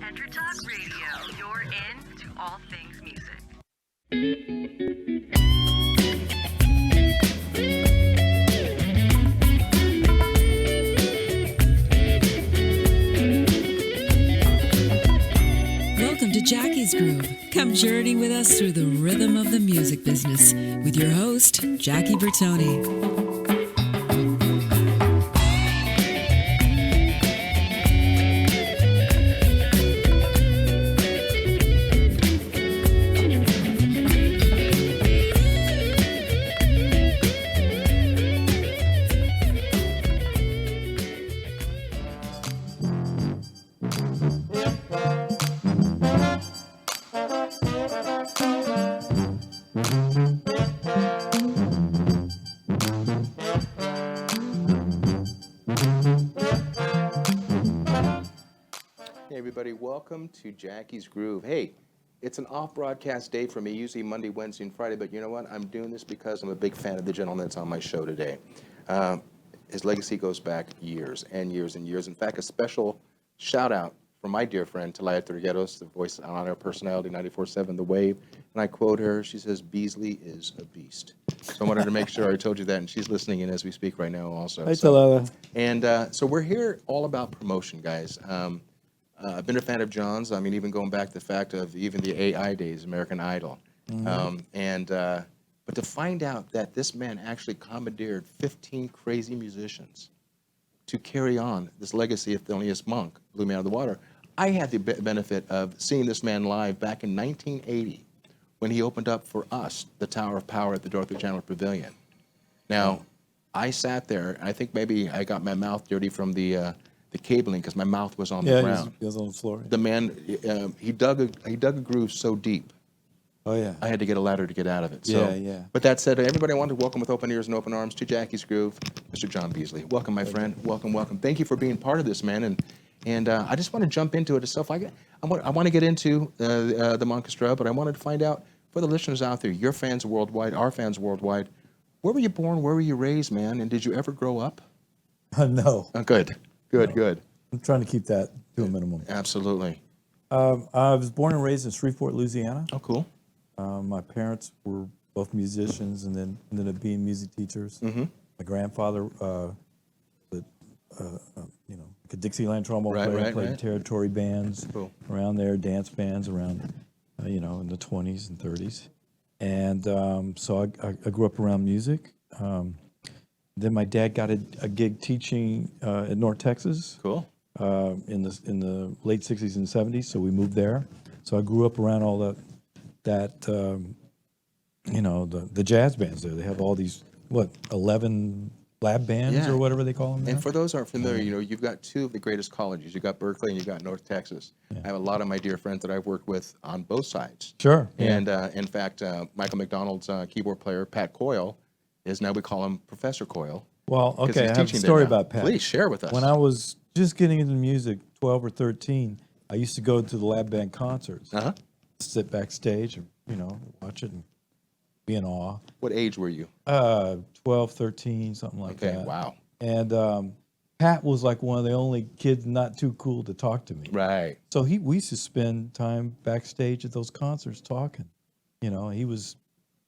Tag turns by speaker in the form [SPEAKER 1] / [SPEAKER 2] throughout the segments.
[SPEAKER 1] EnterTalk Radio, you're in to all things music.
[SPEAKER 2] Welcome to Jackie's Groove. Come journey with us through the rhythm of the music business with your host, Jackie Bertone.
[SPEAKER 3] Welcome to Jackie's Groove. Hey, it's an off-broadcast day for me, usually Monday, Wednesday, and Friday, but you know what? I'm doing this because I'm a big fan of the gentleman that's on my show today. His legacy goes back years and years and years. In fact, a special shout-out from my dear friend, Talaya Trigueros, the voice and honor personality, 94.7 The Wave, and I quote her, she says, Beasley is a beast. So I wanted to make sure I told you that, and she's listening in as we speak right now also.
[SPEAKER 4] Hi, Talaya.
[SPEAKER 3] And so we're here all about promotion, guys. I've been a fan of John's. I mean, even going back to the fact of even the AI days, American Idol.
[SPEAKER 4] Mm-hmm.
[SPEAKER 3] But to find out that this man actually commandeered 15 crazy musicians to carry on this legacy of Thelonious Monk, blew me out of the water. I had the benefit of seeing this man live back in 1980 when he opened up for us the Tower of Power at the Dorothy Chandler Pavilion. Now, I sat there, and I think maybe I got my mouth dirty from the cabling because my mouth was on the ground.
[SPEAKER 4] He was on the floor.
[SPEAKER 3] The man, he dug a groove so deep.
[SPEAKER 4] Oh, yeah.
[SPEAKER 3] I had to get a ladder to get out of it. So,
[SPEAKER 4] yeah.
[SPEAKER 3] But that said, everybody I want to welcome with open ears and open arms to Jackie's Groove, Mr. John Beasley. Welcome, my friend. Welcome, welcome. Thank you for being part of this, man. And I just want to jump into it itself. I want to get into the Monkestra, but I wanted to find out for the listeners out there, your fans worldwide, our fans worldwide, where were you born? Where were you raised, man? And did you ever grow up?
[SPEAKER 4] No.
[SPEAKER 3] Oh, good.
[SPEAKER 4] I'm trying to keep that to a minimum.
[SPEAKER 3] Absolutely.
[SPEAKER 4] I was born and raised in Shreveport, Louisiana.
[SPEAKER 3] Oh, cool.
[SPEAKER 4] My parents were both musicians and then ended up being music teachers.
[SPEAKER 3] Mm-hmm.
[SPEAKER 4] My grandfather, like a Dixieland trombone player, played territory bands around there, dance bands around, in the 20s and 30s. And so I grew up around music. Then my dad got a gig teaching at North Texas.
[SPEAKER 3] Cool.
[SPEAKER 4] In the late 60s and 70s, so we moved there. So I grew up around all the jazz bands there. They have all these 11 lab bands or whatever they call them now.
[SPEAKER 3] And for those who aren't familiar, you've got two of the greatest colleges. You've got Berkeley and you've got North Texas. I have a lot of my dear friends that I've worked with on both sides.
[SPEAKER 4] Sure.
[SPEAKER 3] And in fact, Michael McDonald's keyboard player, Pat Coyle, is now we call him Professor Coyle.
[SPEAKER 4] Well, okay, I have a story about Pat.
[SPEAKER 3] Please share with us.
[SPEAKER 4] When I was just getting into music, 12 or 13, I used to go to the lab band concerts. Sit backstage and, watch it and be in awe.
[SPEAKER 3] What age were you?
[SPEAKER 4] 12, 13, something like that.
[SPEAKER 3] Okay, wow.
[SPEAKER 4] And Pat was like one of the only kids not too cool to talk to me.
[SPEAKER 3] Right.
[SPEAKER 4] So we used to spend time backstage at those concerts talking. He was,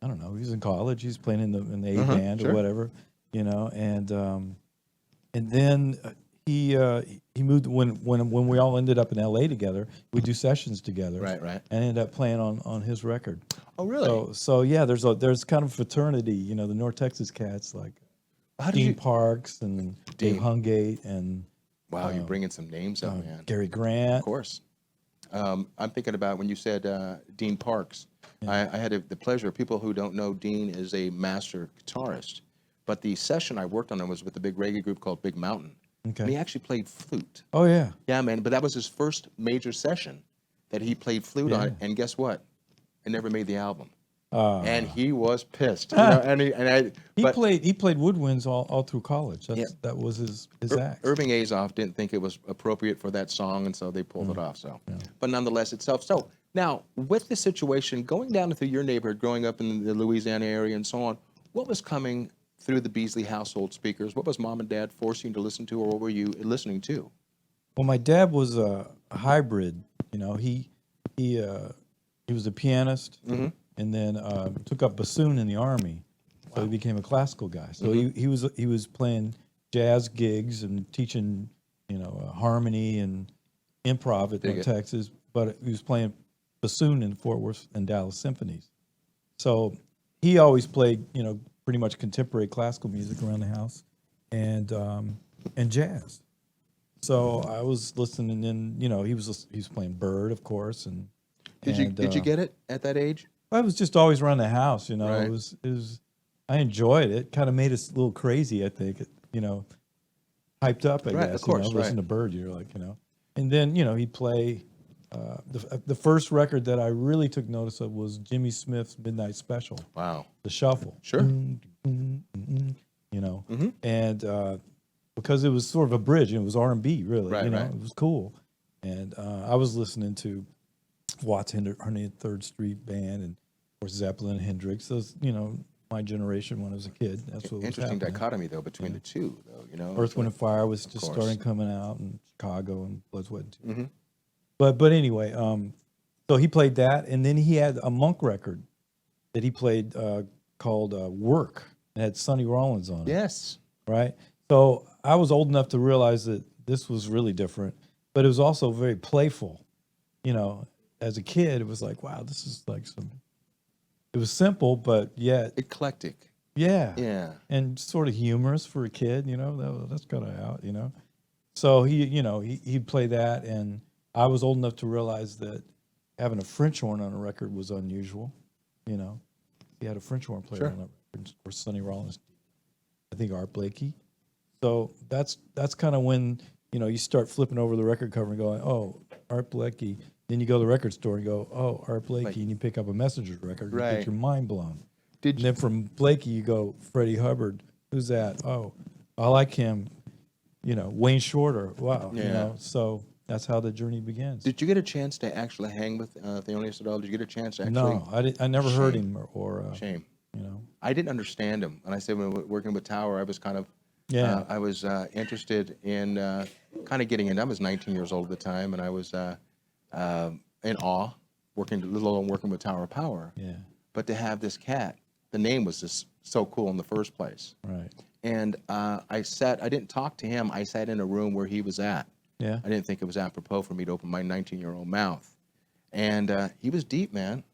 [SPEAKER 4] I don't know, he was in college. He was playing in the A band or whatever, and then he moved when we all ended up in LA together. We do sessions together.
[SPEAKER 3] Right.
[SPEAKER 4] And ended up playing on his record.
[SPEAKER 3] Oh, really?
[SPEAKER 4] So yeah, there's kind of a fraternity. The North Texas cats like Dean Parks and Dave Hungate and
[SPEAKER 3] wow, you're bringing some names up, man.
[SPEAKER 4] Gary Grant.
[SPEAKER 3] Of course. I'm thinking about when you said Dean Parks. I had the pleasure. People who don't know, Dean is a master guitarist. But the session I worked on was with a big reggae group called Big Mountain.
[SPEAKER 4] Okay.
[SPEAKER 3] And he actually played flute.
[SPEAKER 4] Oh, yeah.
[SPEAKER 3] Yeah, man. But that was his first major session that he played flute on. And guess what? It never made the album. And he was pissed.
[SPEAKER 4] He played woodwinds all through college. That was his act.
[SPEAKER 3] Irving Azoff didn't think it was appropriate for that song, and so they pulled it off. But nonetheless, itself. So now, with the situation going down through your neighborhood, growing up in the Louisiana area and so on, what was coming through the Beasley household speakers? What was mom and dad forcing you to listen to, or what were you listening to?
[SPEAKER 4] Well, my dad was a hybrid You know, he was a pianist, and then took up bassoon in the army, so he became a classical guy. So he was playing jazz gigs and teaching, you know, harmony and improv at Texas, but he was playing bassoon in Fort Worth and Dallas symphonies. So he always played, you know, pretty much contemporary classical music around the house, and jazz. So I was listening, and you know, he was playing Bird, of course, and
[SPEAKER 3] Did you get it at that age?
[SPEAKER 4] I was just always around the house, you know.
[SPEAKER 3] Right.
[SPEAKER 4] It was I enjoyed it. Kind of made us a little crazy, I think. You know, hyped up, I
[SPEAKER 3] Right,
[SPEAKER 4] guess.
[SPEAKER 3] of course,
[SPEAKER 4] you know, listen to Bird, you're like, you know. And then, you know, he'd play. The first record that I really took notice of was Jimmy Smith's Midnight Special.
[SPEAKER 3] Wow.
[SPEAKER 4] The Shuffle.
[SPEAKER 3] Sure.
[SPEAKER 4] You know, and because it was sort of a bridge, and it was R&B, really.
[SPEAKER 3] Right,
[SPEAKER 4] you know,
[SPEAKER 3] right.
[SPEAKER 4] it was cool. And I was listening to Watts 103rd Street Band, and of course Zeppelin and Hendrix. Those, you know, my generation when I was a kid. That's what was
[SPEAKER 3] Interesting
[SPEAKER 4] happening.
[SPEAKER 3] dichotomy though between the two, though. You know,
[SPEAKER 4] Earth, Wind and Fire was just
[SPEAKER 3] course.
[SPEAKER 4] starting coming out in Chicago, and Blood, Sweat and Tears. But anyway, so he played that, and then he had a Monk record that he played called Work. It had Sonny Rollins on it.
[SPEAKER 3] Yes.
[SPEAKER 4] Right? So I was old enough to realize that this was really different, but it was also very playful. You know, as a kid, it was like, wow, this is like it was simple, but yet,
[SPEAKER 3] Eclectic.
[SPEAKER 4] yeah.
[SPEAKER 3] Yeah.
[SPEAKER 4] And sort of humorous for a kid, you know, that's kind of out, you know. So he'd play that, and I was old enough to realize that having a French horn on a record was unusual, you know. He had a French horn player on it, or Sonny Rollins, I think Art Blakey. So that's kind of when, you know, you start flipping over the record cover and going, oh, Art Blakey. Then you go to the record store and go, oh, Art Blakey, and you pick up a Messenger's record and you get your mind blown. And then from Blakey you go, Freddie Hubbard, who's that? Oh, I like him. You know, Wayne Shorter. Wow.
[SPEAKER 3] Yeah.
[SPEAKER 4] You know, so that's how the journey begins.
[SPEAKER 3] Did you get a chance to actually hang with Thelonious at all? Did you get a chance to actually?
[SPEAKER 4] No, I never heard him or
[SPEAKER 3] Shame.
[SPEAKER 4] you know.
[SPEAKER 3] I didn't understand him. And I said when we were working with Tower, I was kind of I was interested in kind of getting into. I was 19 years old at the time, and I was in awe, working with Tower of Power.
[SPEAKER 4] Yeah.
[SPEAKER 3] But to have this cat, the name was just so cool in the first place.
[SPEAKER 4] Right.
[SPEAKER 3] And I didn't talk to him. I sat in a room where he was at.
[SPEAKER 4] Yeah.
[SPEAKER 3] I didn't think it was apropos for me to open my 19-year-old mouth. And he was deep, man.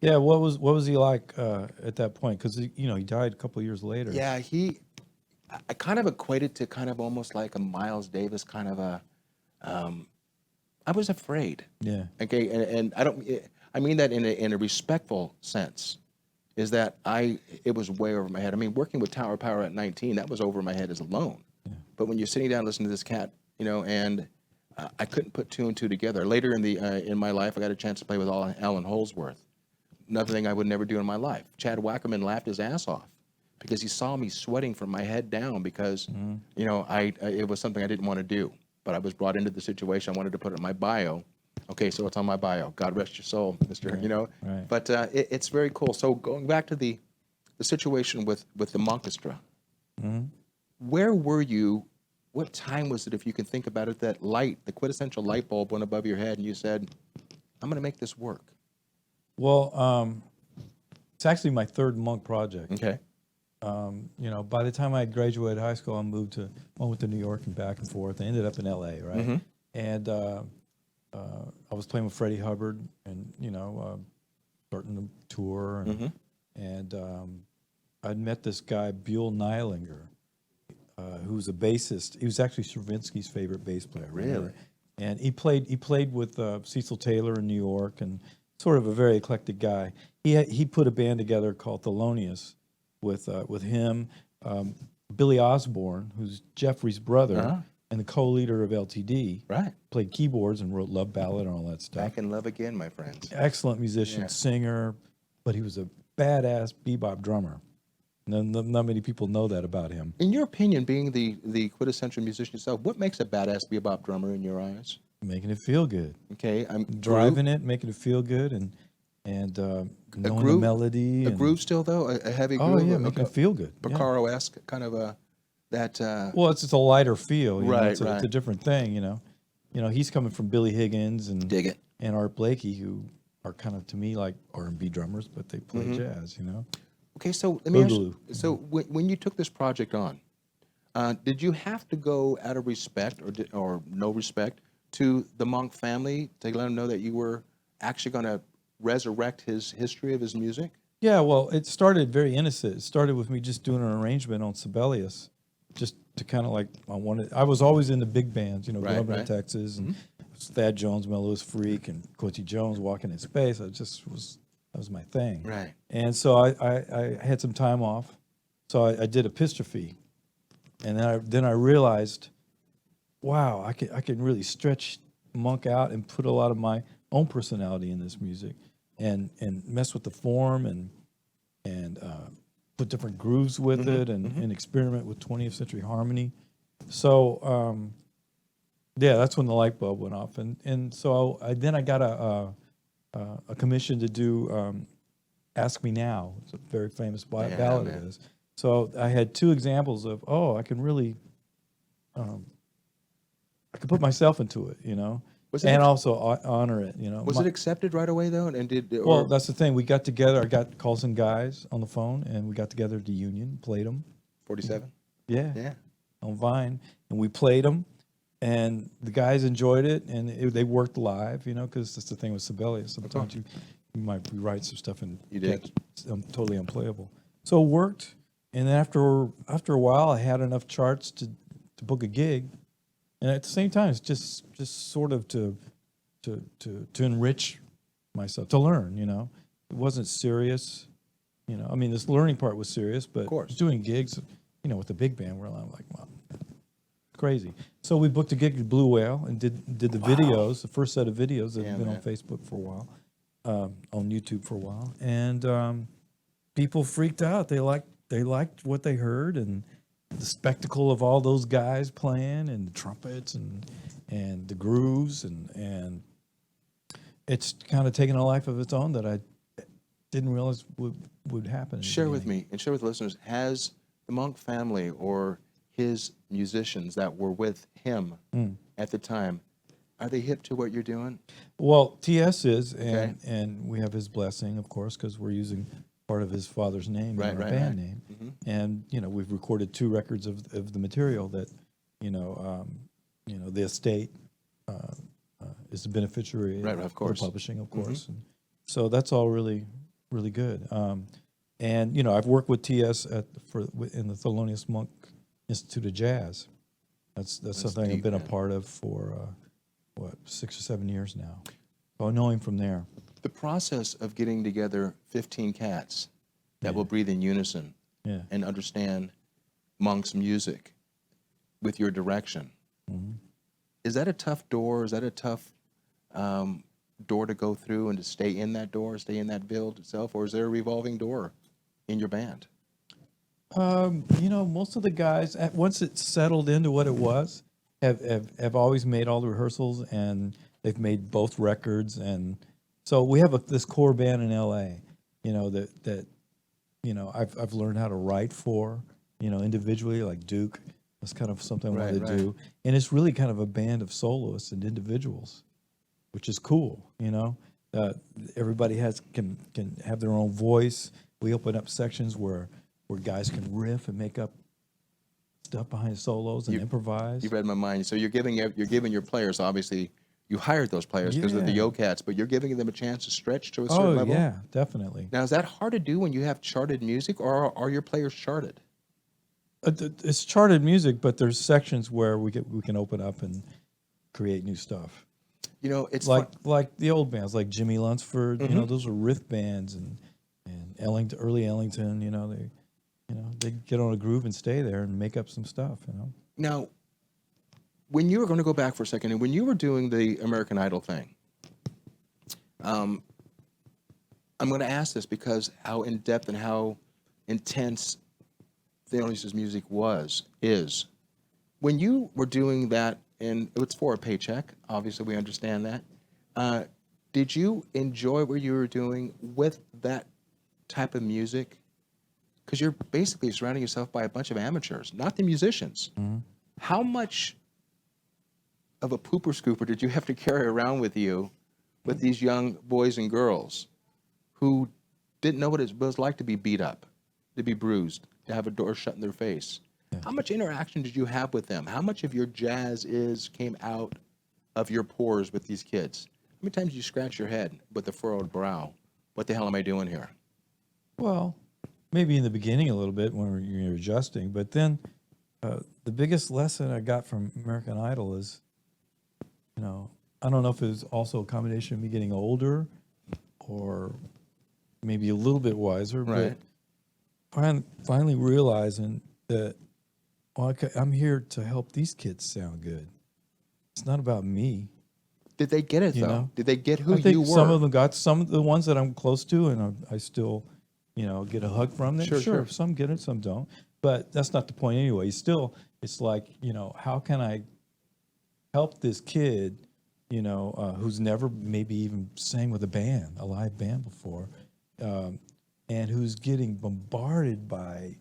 [SPEAKER 4] Yeah. What was he like at that point? Because you know, he died a couple of years later.
[SPEAKER 3] Yeah, I kind of equated to kind of almost like a Miles Davis kind of a. I was afraid.
[SPEAKER 4] Yeah.
[SPEAKER 3] Okay, and I mean that in a respectful sense, is that it was way over my head. I mean, working with Tower Power at 19, that was over my head as alone. Yeah. But when you're sitting down listening to this cat, you know, and I couldn't put two and two together. Later in my life, I got a chance to play with Alan Holdsworth. Another thing I would never do in my life. Chad Wackerman laughed his ass off because he saw me sweating from my head down because, you know, it was something I didn't want to do. But I was brought into the situation. I wanted to put it in my bio. Okay, so it's on my bio. God rest your soul, Mr.
[SPEAKER 4] Right,
[SPEAKER 3] you know.
[SPEAKER 4] right.
[SPEAKER 3] But it's very cool. So going back to the situation with the Monkestra, where were you? What time was it, if you can think about it, that light, the quintessential light bulb went above your head and you said, I'm going to make this work?
[SPEAKER 4] Well, it's actually my third Monk project.
[SPEAKER 3] Okay.
[SPEAKER 4] You know, by the time I graduated high school, I went to New York and back and forth. I ended up in L.A., right? And I was playing with Freddie Hubbard, and you know, starting the tour, and I'd met this guy Buell Neilinger, who was a bassist. He was actually Stravinsky's favorite bass player.
[SPEAKER 3] Really?
[SPEAKER 4] And he played with Cecil Taylor in New York, and sort of a very eclectic guy. He put a band together called Thelonious with him, Billy Osborne, who's Jeffrey's brother and the co-leader of LTD.
[SPEAKER 3] Right.
[SPEAKER 4] Played keyboards and wrote Love Ballad and all that stuff.
[SPEAKER 3] Back in love again, my friends.
[SPEAKER 4] Excellent musician, singer, but he was a badass bebop drummer. Not many people know that about him.
[SPEAKER 3] In your opinion, being the quintessential musician yourself, what makes a badass bebop drummer in your eyes?
[SPEAKER 4] Making it feel good.
[SPEAKER 3] Okay, I'm
[SPEAKER 4] driving it, making it feel good, and knowing the melody.
[SPEAKER 3] A groove still though, a heavy groove.
[SPEAKER 4] Oh yeah, making it feel good.
[SPEAKER 3] Porcaro-esque kind of that.
[SPEAKER 4] Well, it's just a lighter feel. You know?
[SPEAKER 3] Right,
[SPEAKER 4] It's a different thing, you know. You know, he's coming from Billy Higgins and
[SPEAKER 3] dig it.
[SPEAKER 4] and Art Blakey, who are kind of to me like R&B drummers, but they play jazz. You know.
[SPEAKER 3] Okay, so let me ask
[SPEAKER 4] Boogaloo.
[SPEAKER 3] you, so when you took this project on, did you have to go out of respect or no respect to the Monk family to let them know that you were actually going to resurrect his history of his music?
[SPEAKER 4] Yeah, well, it started very innocent. It started with me just doing an arrangement on Sibelius, just to kind of like I was always in the big bands, you know,
[SPEAKER 3] Right,
[SPEAKER 4] growing up
[SPEAKER 3] right.
[SPEAKER 4] in Texas, and Thad Jones, Mellows Freak, and Quincy Jones, Walking in Space. That was my thing.
[SPEAKER 3] Right.
[SPEAKER 4] And so I had some time off, so I did Epistrophe, and then I realized, wow, I can really stretch Monk out and put a lot of my own personality in this music, and mess with the form and put different grooves with it and experiment with 20th century harmony. So yeah, that's when the light bulb went off, and so I got a commission to do Ask Me Now. It's a very famous ballad it is. So I had two examples of I can really I could put myself into it, you know. And also honor it, you know.
[SPEAKER 3] Was it accepted right away though? And
[SPEAKER 4] Well, that's the thing. We got together. I got called some guys on the phone, and we got together at the Union, played them.
[SPEAKER 3] 47?
[SPEAKER 4] Yeah, on Vine, and we played them, and the guys enjoyed it, and they worked live, you know, because that's the thing with Sibelius. Sometimes you might rewrite some stuff and
[SPEAKER 3] did.
[SPEAKER 4] totally unplayable. So it worked, and then after a while, I had enough charts to book a gig. And at the same time, it's just sort of to enrich myself, to learn, you know. It wasn't serious, you know. I mean, this learning part was serious, but doing gigs, you know, with the big band, where I'm like, wow, crazy. So we booked a gig at Blue Whale and did the videos, the first set of videos that have been on Facebook for a while, on YouTube for a while, and people freaked out. They liked what they heard, and the spectacle of all those guys playing, and the trumpets and the grooves, and it's kind of taken a life of its own that I didn't realize would happen.
[SPEAKER 3] Share with me and share with listeners, has the Monk family or his musicians that were with him at the time, are they hip to what you're doing?
[SPEAKER 4] Well, TS is, and we have his blessing, of course, because we're using part of his father's name in our band name. And, you know, we've recorded 2 records of the material that, you know, the estate is the beneficiary
[SPEAKER 3] of course.
[SPEAKER 4] for publishing, of course. And so that's all really, really good. And, you know, I've worked with TS in the Thelonious Monk Institute of Jazz. That's something deep, I've been a part of for, 6 or 7 years now. So I know him from there.
[SPEAKER 3] The process of getting together 15 cats that will breathe in unison and understand Monk's music with your direction, is that a tough door? Is that a tough door to go through and to stay in that door, stay in that build itself, or is there a revolving door in your band?
[SPEAKER 4] You know, most of the guys, once it's settled into what it was, have always made all the rehearsals, and they've made both records, and so we have this core band in LA, you know, that you know, I've learned how to write for, you know, individually, like Duke. That's kind of something I wanted to do. And it's really kind of a band of soloists and individuals, which is cool, you know. Everybody can have their own voice. We open up sections where guys can riff and make up stuff behind solos and improvise.
[SPEAKER 3] You read my mind. So you're giving your players, obviously, you hired those players because of the Yo-Cats, but you're giving them a chance to stretch to a certain level?
[SPEAKER 4] Oh, yeah, definitely.
[SPEAKER 3] Now, is that hard to do when you have charted music, or are your players charted?
[SPEAKER 4] It's charted music, but there's sections where we can open up and create new stuff.
[SPEAKER 3] You know, it's
[SPEAKER 4] like the old bands, like Jimmy Lunsford. You know, those were riff bands, and early Ellington. You know, they get on a groove and stay there and make up some stuff. You know.
[SPEAKER 3] Now, when you were going to go back for a second, and when you were doing the American Idol thing, I'm going to ask this because how in depth and how intense Thelonious's music is. When you were doing that, and it's for a paycheck, obviously we understand that, did you enjoy what you were doing with that type of music? Because you're basically surrounding yourself by a bunch of amateurs, not the musicians. How much of a pooper scooper did you have to carry around with you with these young boys and girls who didn't know what it was like to be beat up, to be bruised, to have a door shut in their face. Yeah. How much interaction did you have with them? How much of your jazz came out of your pores with these kids? How many times did you scratch your head with a furrowed brow? What the hell am I doing here?
[SPEAKER 4] Well, maybe in the beginning a little bit when you're adjusting, but then the biggest lesson I got from American Idol is, I don't know if it was also a combination of me getting older or maybe a little bit wiser,
[SPEAKER 3] right.
[SPEAKER 4] But finally realizing that I'm here to help these kids sound good. It's not about me.
[SPEAKER 3] Did they get it, though?
[SPEAKER 4] Know?
[SPEAKER 3] Did they get who
[SPEAKER 4] I think
[SPEAKER 3] you were?
[SPEAKER 4] Some of them got, some of the ones that I'm close to, and I still, get a hug from them.
[SPEAKER 3] Sure.
[SPEAKER 4] Some get it, some don't. But that's not the point anyway. Still, it's like, how can I help this kid, who's never maybe even sang with a live band before, and who's getting bombarded by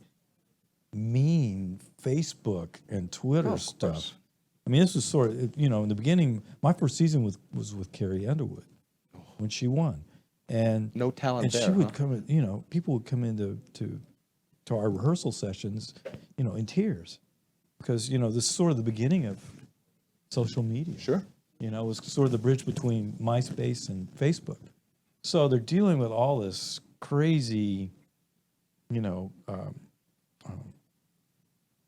[SPEAKER 4] mean Facebook and Twitter stuff. I mean, this was sort of, in the beginning, my first season was with Carrie Underwood when she won. And
[SPEAKER 3] no talent
[SPEAKER 4] and
[SPEAKER 3] there,
[SPEAKER 4] she would come in, people would come into to our rehearsal sessions, in tears. Because, this is sort of the beginning of social media.
[SPEAKER 3] Sure.
[SPEAKER 4] It was sort of the bridge between MySpace and Facebook. So they're dealing with all this crazy,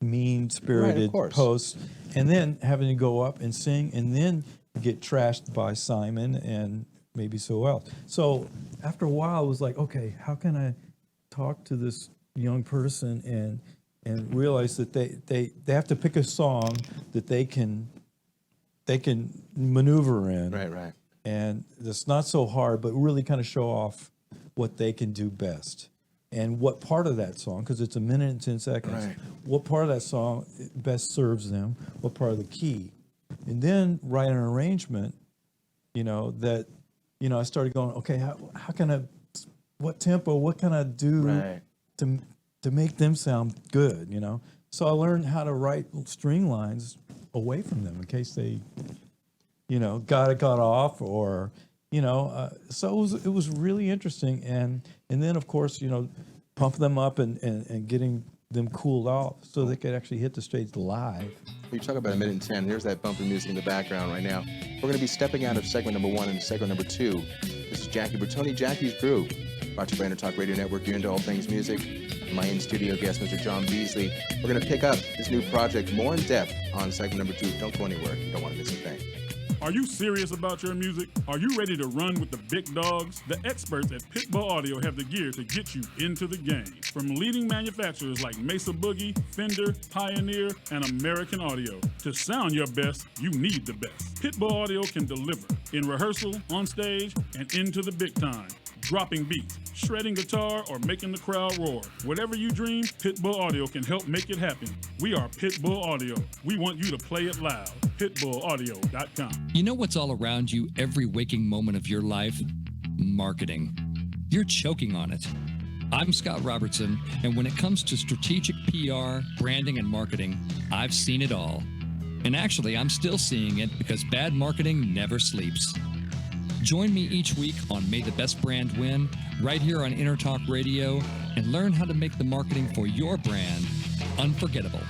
[SPEAKER 4] mean-spirited posts, and then having to go up and sing, and then get trashed by Simon and maybe so else. So after a while, it was like, okay, how can I talk to this young person and realize that they have to pick a song that they can maneuver in.
[SPEAKER 3] Right.
[SPEAKER 4] And it's not so hard, but really kind of show off what they can do best. And what part of that song, because it's 1 minute and 10 seconds,
[SPEAKER 3] right.
[SPEAKER 4] What part of that song best serves them, what part of the key. And then write an arrangement, that, I started going, okay, how can I, what tempo, what can I do
[SPEAKER 3] right.
[SPEAKER 4] to make them sound good, So I learned how to write string lines away from them in case they, got off or, so it was really interesting. And then, of course, pump them up and getting them cooled off so they could actually hit the stage live.
[SPEAKER 3] You talk about 1 minute and 10. Here's that bumping music in the background right now. We're going to be stepping out of segment number 1 and segment number 2. This is Jackie Bertone, Jackie's Groove. Brought to you by EnterTalk Radio Network. You're into all things music. My in-studio guest, Mr. John Beasley. We're going to pick up this new project more in depth on segment number 2. Don't go anywhere. You don't want to miss a thing.
[SPEAKER 5] Are you serious about your music? Are you ready to run with the big dogs? The experts at Pitbull Audio have the gear to get you into the game. From leading manufacturers like Mesa Boogie, Fender, Pioneer, and American Audio. To sound your best, you need the best. Pitbull Audio can deliver in rehearsal, on stage, and into the big time. Dropping beats, shredding guitar, or making the crowd roar. Whatever you dream, Pitbull Audio can help make it happen. We are Pitbull Audio. We want you to play it loud. PitbullAudio.com.
[SPEAKER 6] You know what's all around you every waking moment of your life? Marketing. You're choking on it. I'm Scott Robertson, and when it comes to strategic PR, branding, and marketing, I've seen it all. And actually, I'm still seeing it because bad marketing never sleeps. Join me each week on May the Best Brand Win, right here on EnterTalk Radio, and learn how to make the marketing for your brand unforgettable.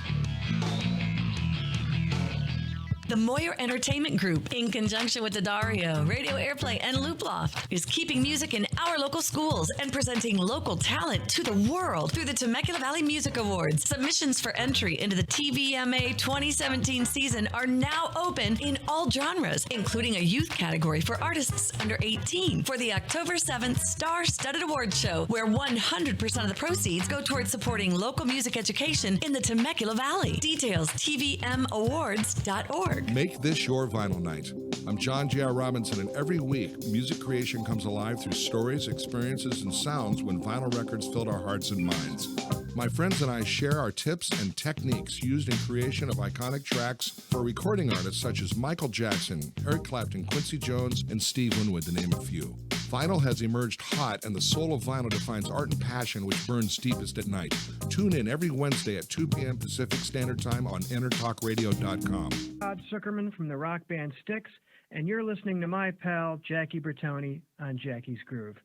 [SPEAKER 1] The Moyer Entertainment Group, in conjunction with Dario, Radio Airplay, and Looploft, is keeping music in our local schools and presenting local talent to the world through the Temecula Valley Music Awards. Submissions for entry into the TVMA 2017 season are now open in all genres, including a youth category for artists under 18 for the October 7th Star-Studded Awards Show, where 100% of the proceeds go towards supporting local music education in the Temecula Valley. Details, tvmawards.org.
[SPEAKER 7] Make this your vinyl night. I'm John J.R. Robinson, and every week, music creation comes alive through stories, experiences, and sounds when vinyl records filled our hearts and minds. My friends and I share our tips and techniques used in creation of iconic tracks for recording artists such as Michael Jackson, Eric Clapton, Quincy Jones, and Steve Winwood, to name a few. Vinyl has emerged hot, and the soul of vinyl defines art and passion which burns deepest at night. Tune in every Wednesday at 2 p.m. Pacific Standard Time on EnterTalkRadio.com.
[SPEAKER 8] Todd Zuckerman from the rock band Styx, and you're listening to my pal Jackie Bertone on Jackie's Groove.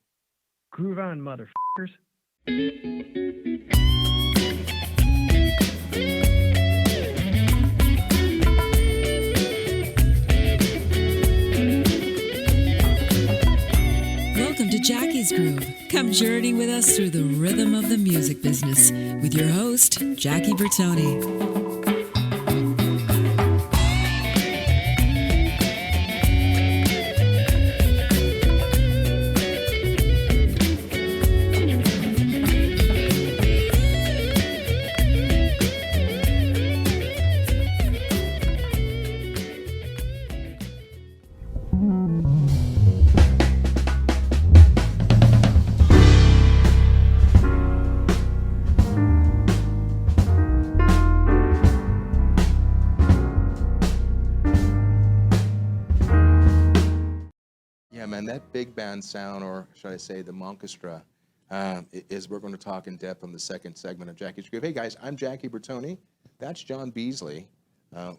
[SPEAKER 8] Groove on, motherfuckers.
[SPEAKER 2] Welcome to Jackie's Groove. Come journey with us through the rhythm of the music business with your host, Jackie Bertone.
[SPEAKER 3] That big band sound, or should I say the Monkestra, is we're going to talk in depth on the second segment of Jackie's Groove. Hey guys, I'm Jackie Bertone. That's John Beasley,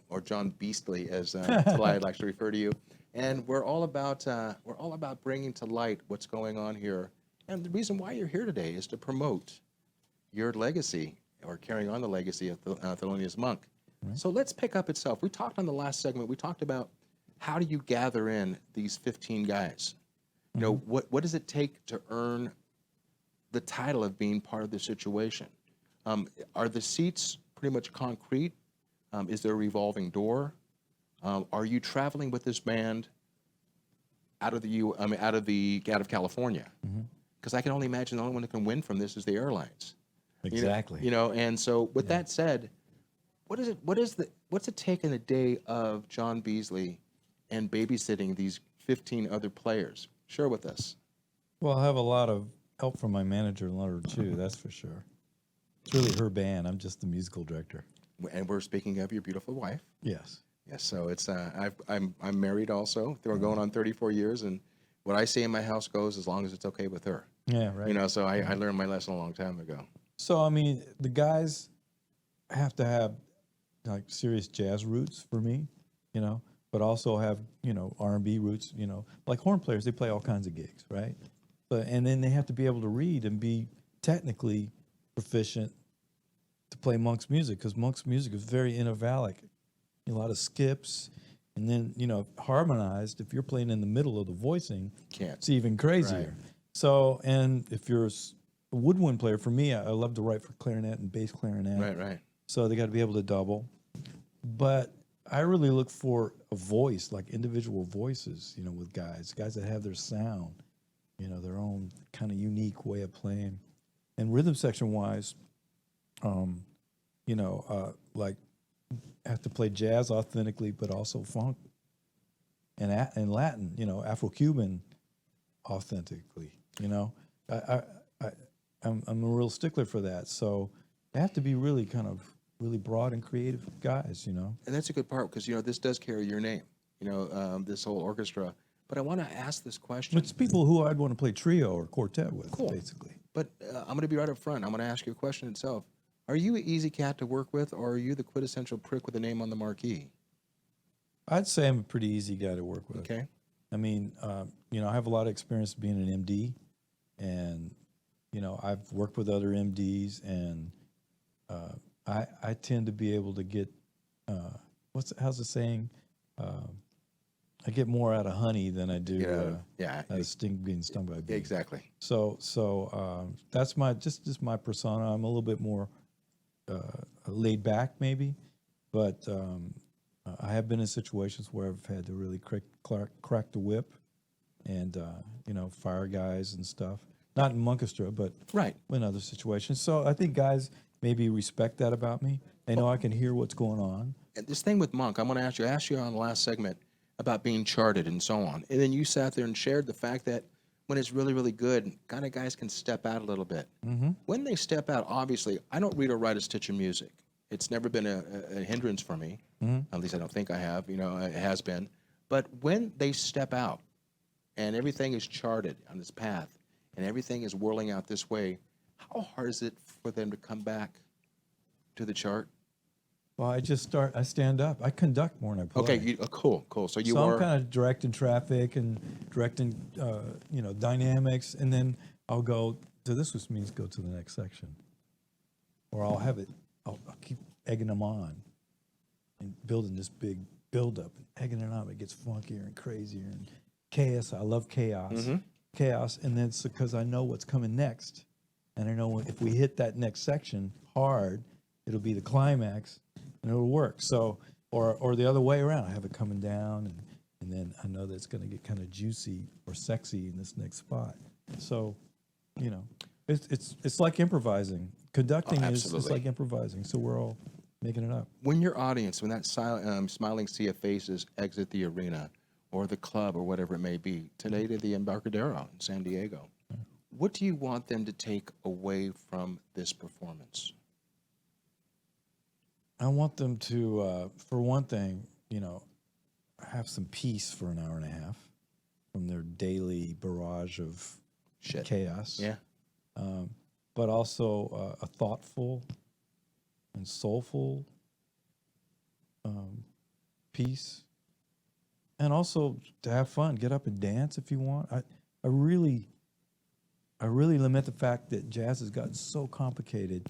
[SPEAKER 3] or John Beasley, as Talaya likes to refer to you. And we're all about bringing to light what's going on here. And the reason why you're here today is to promote your legacy, or carrying on the legacy of Thelonious Monk. Right. So let's pick up itself. We talked on the last segment. We talked about how do you gather in these 15 guys? You know, what does it take to earn the title of being part of the situation? Are the seats pretty much concrete? Is there a revolving door? Are you traveling with this band out of California? Because I can only imagine the only one that can win from this is the airlines.
[SPEAKER 4] Exactly.
[SPEAKER 3] You know, and so with that said, what's it take in a day of John Beasley and babysitting these 15 other players? Share with us.
[SPEAKER 4] Well, I have a lot of help from my manager, Leonard, too, that's for sure. It's really her band. I'm just the musical director.
[SPEAKER 3] And we're speaking of your beautiful wife.
[SPEAKER 4] Yes.
[SPEAKER 3] Yes, so it's I'm married also. We're going on 34 years, and what I say in my house goes as long as it's okay with her.
[SPEAKER 4] Yeah, right.
[SPEAKER 3] You know, so I learned my lesson a long time ago.
[SPEAKER 4] So, I mean, the guys have to have, like, serious jazz roots for me, you know, but also have, you know, R&B roots, you know. Like horn players, they play all kinds of gigs, right? And then they have to be able to read and be technically proficient to play Monk's music, because Monk's music is very intervallic. A lot of skips, and then, you know, harmonized. If you're playing in the middle of the voicing, it's even crazier. Right. So, and if you're a woodwind player, for me, I love to write for clarinet and bass clarinet.
[SPEAKER 3] Right.
[SPEAKER 4] So they got to be able to double. But I really look for a voice, like individual voices, you know, with guys that have their sound, you know, their own kind of unique way of playing. And rhythm section wise, you know, like, have to play jazz authentically, but also funk and Latin, you know, Afro-Cuban authentically. You know, I'm a real stickler for that. So they have to be really kind of really broad and creative guys, you know.
[SPEAKER 3] And that's a good part, because, you know, this does carry your name, you know, this whole orchestra. But I want to ask this question.
[SPEAKER 4] It's people who I'd want to play trio or quartet with, basically.
[SPEAKER 3] But I'm going to be right up front. I'm going to ask you a question itself. Are you an easy cat to work with, or are you the quintessential prick with a name on the marquee?
[SPEAKER 4] I'd say I'm a pretty easy guy to work with.
[SPEAKER 3] Okay.
[SPEAKER 4] I mean, you know, I have a lot of experience being an MD, and, you know, I've worked with other MDs, and I tend to be able to get, how's the saying? I get more out of honey than I do out of being stung by a bee.
[SPEAKER 3] Exactly.
[SPEAKER 4] So that's just my persona. I'm a little bit more laid back, maybe, but I have been in situations where I've had to really crack the whip and you know, fire guys and stuff. Not in Monkestra, but in other situations. So I think guys maybe respect that about me. They know I can hear what's going on.
[SPEAKER 3] And this thing with Monk, I'm going to ask you on the last segment about being charted and so on. And then you sat there and shared the fact that when it's really, really good, kind of guys can step out a little bit.
[SPEAKER 4] Mm-hmm.
[SPEAKER 3] When they step out, obviously, I don't read or write a stitch of music. It's never been a hindrance for me.
[SPEAKER 4] Mm-hmm.
[SPEAKER 3] At least I don't think I have. You know, it has been. But when they step out and everything is charted on its path and everything is whirling out this way, how hard is it for them to come back to the chart?
[SPEAKER 4] Well, I stand up. I conduct more than I play.
[SPEAKER 3] Okay, cool. So you
[SPEAKER 4] I'm
[SPEAKER 3] are
[SPEAKER 4] kind of directing traffic and directing, dynamics, and then I'll go to this, which means go to the next section. Or I'll keep egging them on and building this big build-up, and egging it on. It gets funkier and crazier and chaos. I love chaos.
[SPEAKER 3] Mm-hmm.
[SPEAKER 4] Chaos, and then it's because I know what's coming next. And I know if we hit that next section hard, it'll be the climax, and it'll work. So, or the other way around. I have it coming down, and then I know that it's going to get kind of juicy or sexy in this next spot. So, it's like improvising. Conducting is like improvising. So we're all making it up.
[SPEAKER 3] When your audience, when that smiling sea of faces exit the arena or the club or whatever it may be, today to the Embarcadero in San Diego, what do you want them to take away from this performance?
[SPEAKER 4] I want them to, for one thing, have some peace for an hour and a half from their daily barrage of chaos.
[SPEAKER 3] Yeah.
[SPEAKER 4] But also a thoughtful and soulful piece. And also to have fun, get up and dance if you want. I really lament the fact that jazz has gotten so complicated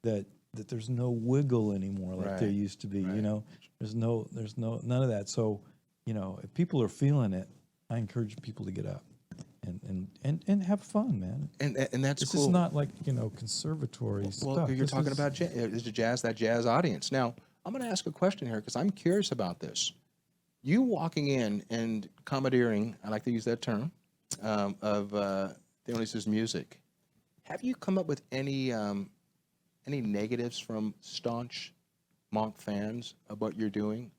[SPEAKER 4] that there's no wiggle anymore like there used to be.
[SPEAKER 3] Right.
[SPEAKER 4] There's none of that. So, if people are feeling it, I encourage people to get up and have fun, man.
[SPEAKER 3] And that's
[SPEAKER 4] This
[SPEAKER 3] cool.
[SPEAKER 4] is not like conservatory
[SPEAKER 3] Well,
[SPEAKER 4] stuff.
[SPEAKER 3] you're talking about that jazz audience. Now, I'm going to ask a question here because I'm curious about this. You walking in and commandeering, I like to use that term, of Theonis's music. Have you come up with any negatives from staunch Monk fans of what you're doing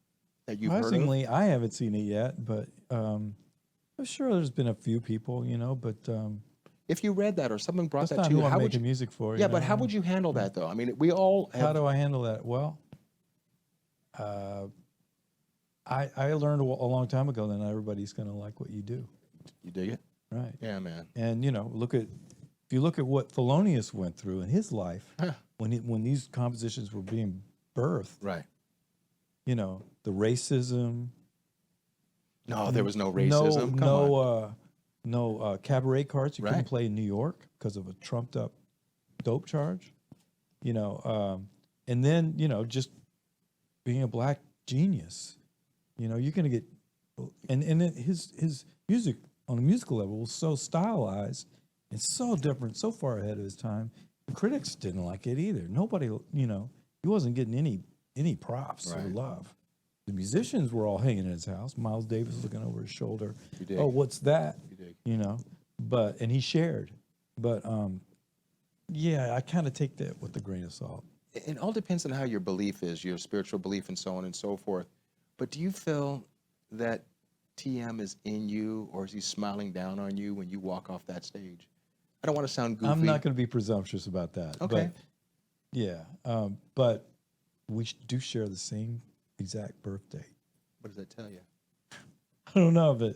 [SPEAKER 3] that you've heard of?
[SPEAKER 4] Surprisingly, I haven't seen it yet, but I'm sure there's been a few people, but
[SPEAKER 3] if you read that or someone brought
[SPEAKER 4] that's
[SPEAKER 3] that
[SPEAKER 4] not
[SPEAKER 3] to you,
[SPEAKER 4] who I'm
[SPEAKER 3] how would
[SPEAKER 4] making
[SPEAKER 3] you?
[SPEAKER 4] music for.
[SPEAKER 3] Yeah, but how would you handle that though? I mean, we all have.
[SPEAKER 4] How do I handle that? Well, I learned a long time ago that not everybody's going to like what you do.
[SPEAKER 3] You dig it?
[SPEAKER 4] Right.
[SPEAKER 3] Yeah, man.
[SPEAKER 4] And if you look at what Thelonious went through in his life when these compositions were being birthed.
[SPEAKER 3] Right.
[SPEAKER 4] The racism.
[SPEAKER 3] No, there was no racism. Come on.
[SPEAKER 4] No cabaret carts. You couldn't play in New York because of a trumped up dope charge. And then just being a black genius. You're going to get, and his music on a musical level was so stylized and so different, so far ahead of his time. The critics didn't like it either. Nobody, he wasn't getting any props or love. The musicians were all hanging in his house. Miles Davis looking over his shoulder. Oh, what's that? But and he shared. But I kind of take that with a grain of salt.
[SPEAKER 3] It all depends on how your belief is, your spiritual belief, and so on and so forth. But do you feel that TM is in you, or is he smiling down on you when you walk off that stage? I don't want to sound goofy.
[SPEAKER 4] I'm not going to be presumptuous about that.
[SPEAKER 3] Okay.
[SPEAKER 4] But we do share the same exact birthday.
[SPEAKER 3] What does that tell you?
[SPEAKER 4] I don't know, but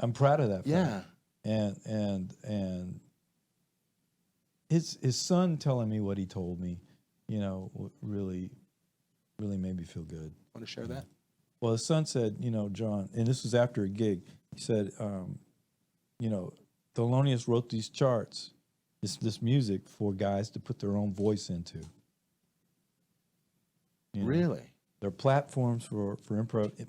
[SPEAKER 4] I'm proud of that.
[SPEAKER 3] Yeah.
[SPEAKER 4] And his son telling me what he told me, really made me feel good.
[SPEAKER 3] Want to share that?
[SPEAKER 4] Well, his son said, John, and this was after a gig. He said, Thelonious wrote these charts, this music for guys to put their own voice into.
[SPEAKER 3] Really?
[SPEAKER 4] They're platforms for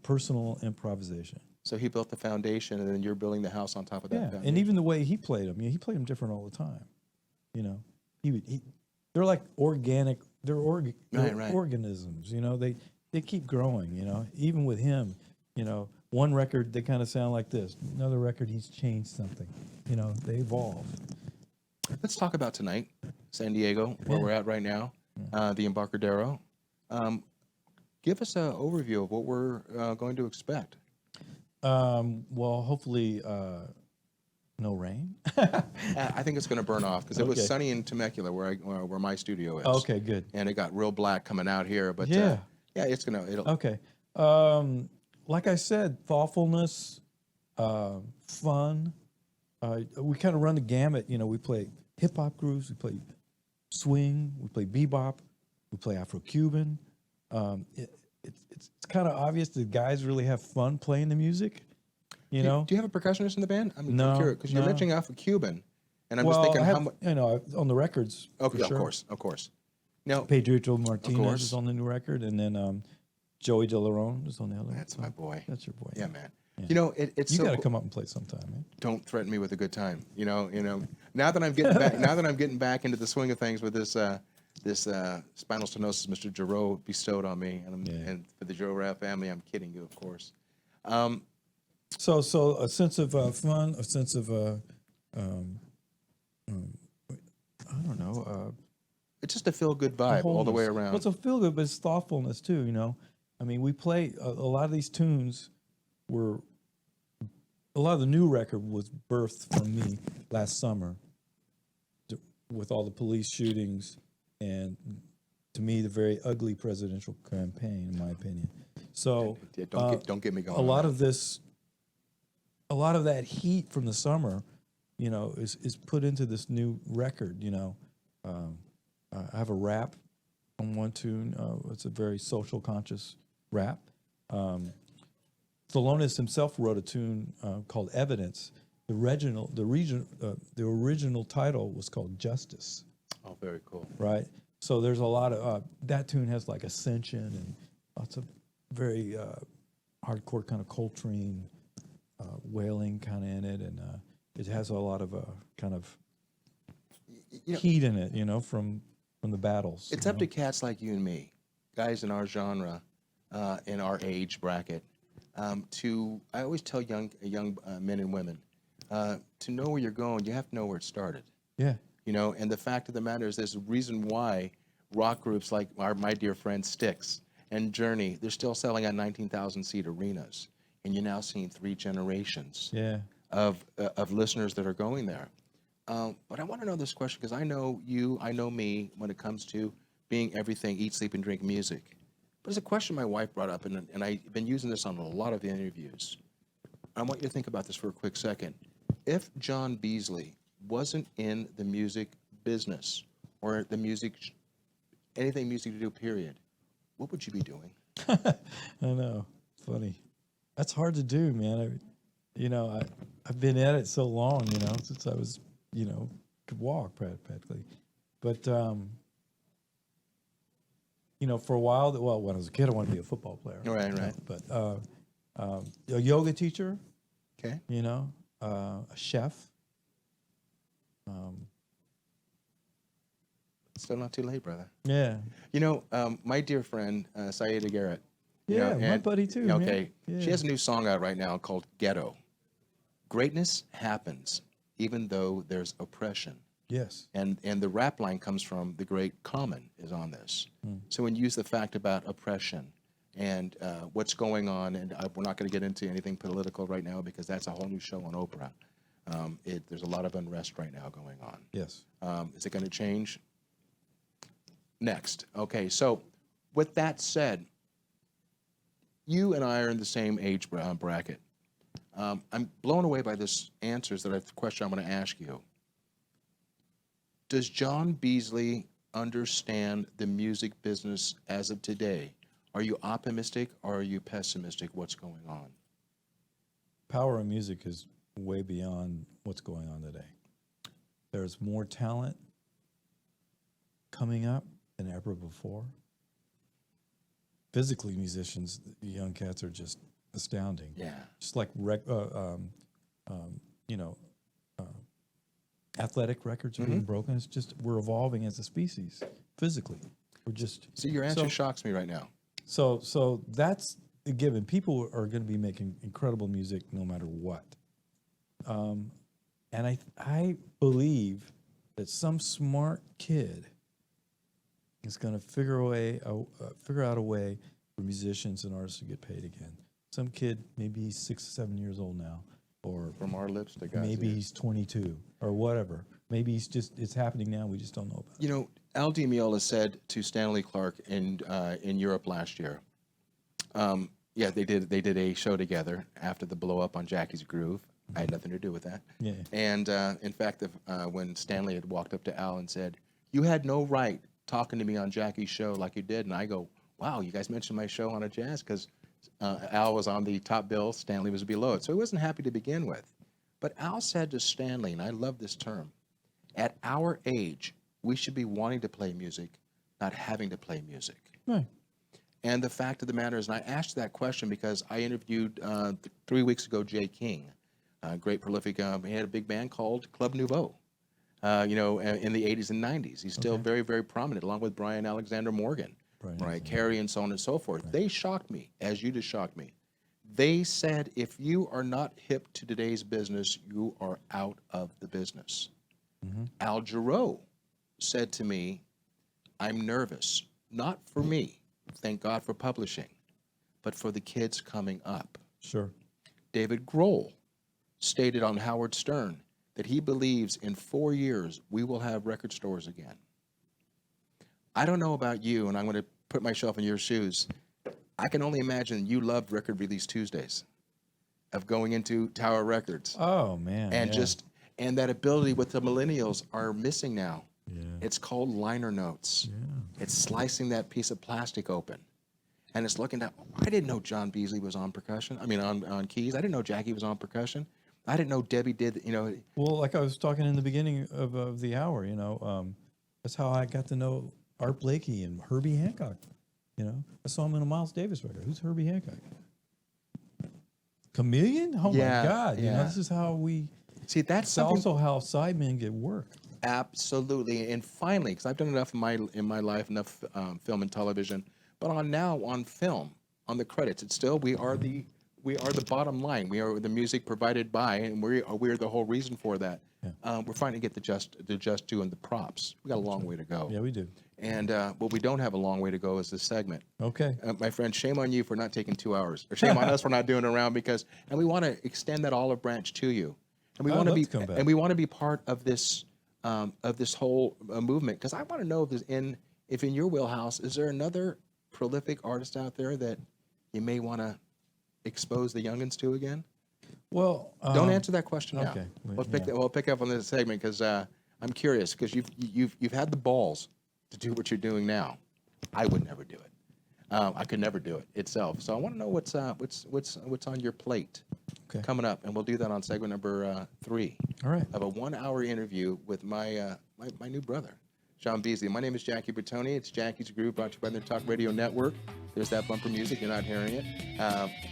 [SPEAKER 4] personal improvisation.
[SPEAKER 3] So he built the foundation, and then you're building the house on top of that foundation.
[SPEAKER 4] And even the way he played them, he played them different all the time. They're like organic. They're organisms. They keep growing. Even with him, one record they kind of sound like this. Another record he's changed something. They evolve.
[SPEAKER 3] Let's talk about tonight, San Diego, where we're at right now, the Embarcadero. Give us an overview of what we're going to expect.
[SPEAKER 4] Well, hopefully no rain.
[SPEAKER 3] I think it's going to burn off because it was sunny in Temecula where my studio is.
[SPEAKER 4] Okay, good.
[SPEAKER 3] And it got real black coming out here, but it's going to.
[SPEAKER 4] Okay. Like I said, thoughtfulness, fun. We kind of run the gamut. We play hip hop grooves, we play swing, we play bebop, we play Afro-Cuban, it's kind of obvious that guys really have fun playing the music. You know?
[SPEAKER 3] Do you have a percussionist in the band? I'm
[SPEAKER 4] No,
[SPEAKER 3] curious because you're
[SPEAKER 4] no.
[SPEAKER 3] mentioning Alpha Cuban, and I'm
[SPEAKER 4] well,
[SPEAKER 3] just thinking
[SPEAKER 4] I have,
[SPEAKER 3] how much.
[SPEAKER 4] you know, on the records.
[SPEAKER 3] Okay,
[SPEAKER 4] for sure.
[SPEAKER 3] of course. Now,
[SPEAKER 4] Pedrito Martinez
[SPEAKER 3] course.
[SPEAKER 4] is on the new record, and then Joey DeLaron is on the other.
[SPEAKER 3] that's my boy.
[SPEAKER 4] That's your boy.
[SPEAKER 3] Yeah, man. You know, it's
[SPEAKER 4] You
[SPEAKER 3] so
[SPEAKER 4] got to
[SPEAKER 3] cool.
[SPEAKER 4] come up and play sometime, man.
[SPEAKER 3] Don't threaten me with a good time. You know. Now that I'm getting back, into the swing of things with this spinal stenosis Mr. Giroux bestowed on me, and for the Giroux family, I'm kidding you, of course.
[SPEAKER 4] So a sense of fun, a sense of I don't know.
[SPEAKER 3] It's just a feel good vibe all the way
[SPEAKER 4] wholeness.
[SPEAKER 3] around.
[SPEAKER 4] Well, it's a feel good, but it's thoughtfulness too. You know, I mean, we play a lot of these tunes were. A lot of the new record was birthed from me last summer, with all the police shootings, and to me, the very ugly presidential campaign, in my opinion. So
[SPEAKER 3] Yeah, don't get me going.
[SPEAKER 4] a lot of that heat from the summer, you know, is put into this new record. You know, I have a rap on one tune. It's a very social conscious rap. Thelonious himself wrote a tune called "Evidence." The original title was called "Justice."
[SPEAKER 3] Oh, very cool.
[SPEAKER 4] Right. So there's a lot of that tune has like Ascension and lots of very hardcore kind of Coltrane wailing kind of in it, and it has a lot of kind of heat in it, you know, from the battles.
[SPEAKER 3] It's up to cats like you and me, guys in our genre, in our age bracket, to. I always tell young men and women, to know where you're going, you have to know where it started.
[SPEAKER 4] Yeah.
[SPEAKER 3] You know, and the fact of the matter is, there's a reason why rock groups like my dear friend Styx and Journey, they're still selling at 19,000-seat arenas, and you're now seeing 3 generations of listeners that are going there. But I want to know this question, because I know you, I know me, when it comes to being everything, eat, sleep, and drink music. But it's a question my wife brought up, and I've been using this on a lot of the interviews. I want you to think about this for a quick second. If John Beasley wasn't in the music business, or the music, anything music to do, period, what would you be doing?
[SPEAKER 4] I know. Funny. That's hard to do, man. I've been at it so long, you know, since I was, you know, could walk practically. But, you know, for a while, when I was a kid, I wanted to be a football player.
[SPEAKER 3] Right.
[SPEAKER 4] But a yoga teacher,
[SPEAKER 3] Okay.
[SPEAKER 4] you know, a chef.
[SPEAKER 3] Still not too late, brother.
[SPEAKER 4] Yeah.
[SPEAKER 3] You know, my dear friend, Saida Garrett. you
[SPEAKER 4] Yeah,
[SPEAKER 3] know,
[SPEAKER 4] my buddy too, man.
[SPEAKER 3] Okay.
[SPEAKER 4] Yeah.
[SPEAKER 3] She has a new song out right now called Ghetto. Greatness happens even though there's oppression.
[SPEAKER 4] Yes.
[SPEAKER 3] And the rap line comes from the great Common is on this. So when you use the fact about oppression and what's going on, and we're not going to get into anything political right now because that's a whole new show on Oprah. There's a lot of unrest right now going on.
[SPEAKER 4] Yes.
[SPEAKER 3] Is it going to change? Next. Okay, so with that said, you and I are in the same age bracket. I'm blown away by this answers that the question I'm going to ask you. Does John Beasley understand the music business as of today? Are you optimistic or are you pessimistic? What's going on?
[SPEAKER 4] Power of music is way beyond what's going on today. There's more talent coming up than ever before. Physically, musicians, the young cats are just astounding.
[SPEAKER 3] Yeah.
[SPEAKER 4] Just like athletic records are being broken. It's just we're evolving as a species physically. We're just
[SPEAKER 3] See, your answer shocks me right now.
[SPEAKER 4] So that's a given. People are going to be making incredible music no matter what. And I believe that some smart kid is going to figure out a way for musicians and artists to get paid again. Some kid, maybe he's 6 or 7 years old now, or
[SPEAKER 3] From our lips to God's
[SPEAKER 4] maybe
[SPEAKER 3] ears.
[SPEAKER 4] he's 22 or whatever. Maybe it's happening now. We just don't know about it.
[SPEAKER 3] You know, Al Di Meola said to Stanley Clark in Europe last year. They did a show together after the blow up on Jackie's Groove. I had nothing to do with that.
[SPEAKER 4] Yeah.
[SPEAKER 3] And in fact, when Stanley had walked up to Al and said, "You had no right talking to me on Jackie's show like you did," and I go, wow, you guys mentioned my show on a jazz, because Al was on the top bill, Stanley was below it. So he wasn't happy to begin with. But Al said to Stanley, and I love this term, at our age, we should be wanting to play music, not having to play music.
[SPEAKER 4] Right.
[SPEAKER 3] And the fact of the matter is, and I asked that question because I interviewed 3 weeks ago Jay King, great prolific. He had a big band called Club Nouveau, in the 80s and 90s. He's still very, very prominent, along with Brian Alexander Morgan, Mariah Carey, and so on and so forth. Right. They shocked me, as you just shocked me. They said, if you are not hip to today's business, you are out of the business. Mm-hmm. Al Jarreau said to me, I'm nervous, not for me, thank God for publishing, but for the kids coming up.
[SPEAKER 4] Sure.
[SPEAKER 3] David Grohl stated on Howard Stern that he believes in 4 years we will have record stores again. I don't know about you, and I'm going to put myself in your shoes. I can only imagine you loved Record Release Tuesdays, of going into Tower Records.
[SPEAKER 4] Oh, man.
[SPEAKER 3] And that ability what the millennials are missing now.
[SPEAKER 4] Yeah.
[SPEAKER 3] It's called liner notes.
[SPEAKER 4] Yeah.
[SPEAKER 3] It's slicing that piece of plastic open. And it's looking down. I didn't know John Beasley was on percussion. I mean, on keys. I didn't know Jackie was on percussion. I didn't know Debbie did,
[SPEAKER 4] Well, like I was talking in the beginning of the hour, that's how I got to know Art Blakey and Herbie Hancock. I saw him in a Miles Davis record. Who's Herbie Hancock? Chameleon? Oh, my God. This is how we...
[SPEAKER 3] See, that's
[SPEAKER 4] also how sidemen get work.
[SPEAKER 3] Absolutely. And finally, because I've done enough in my life, enough film and television, but on film, on the credits, it's still, we are the bottom line. We are the music provided by, and we're the whole reason for that. Yeah. We're finally get the just due and the props. We got a long way to go.
[SPEAKER 4] Yeah, we do.
[SPEAKER 3] And what we don't have a long way to go is this segment.
[SPEAKER 4] Okay.
[SPEAKER 3] My friend, shame on you for not taking 2 hours, or shame on us for not doing it around, and we want to extend that olive branch to you, and we want to be part of this whole movement, because I want to know if in your wheelhouse, is there another prolific artist out there that you may want to expose the youngins to again?
[SPEAKER 4] Well,
[SPEAKER 3] don't answer that question now.
[SPEAKER 4] Okay.
[SPEAKER 3] We'll pick up on this segment, because I'm curious, because you've had the balls to do what you're doing now. I would never do it. I could never do it itself. So I want to know what's on your plate coming up, and we'll do that on segment number 3.
[SPEAKER 4] All right.
[SPEAKER 3] Of a 1-hour interview with my new brother, John Beasley. My name is Jackie Bertone. It's Jackie's Groove, brought to you by the EnterTalk Radio Network. There's that bumper music. You're not hearing it.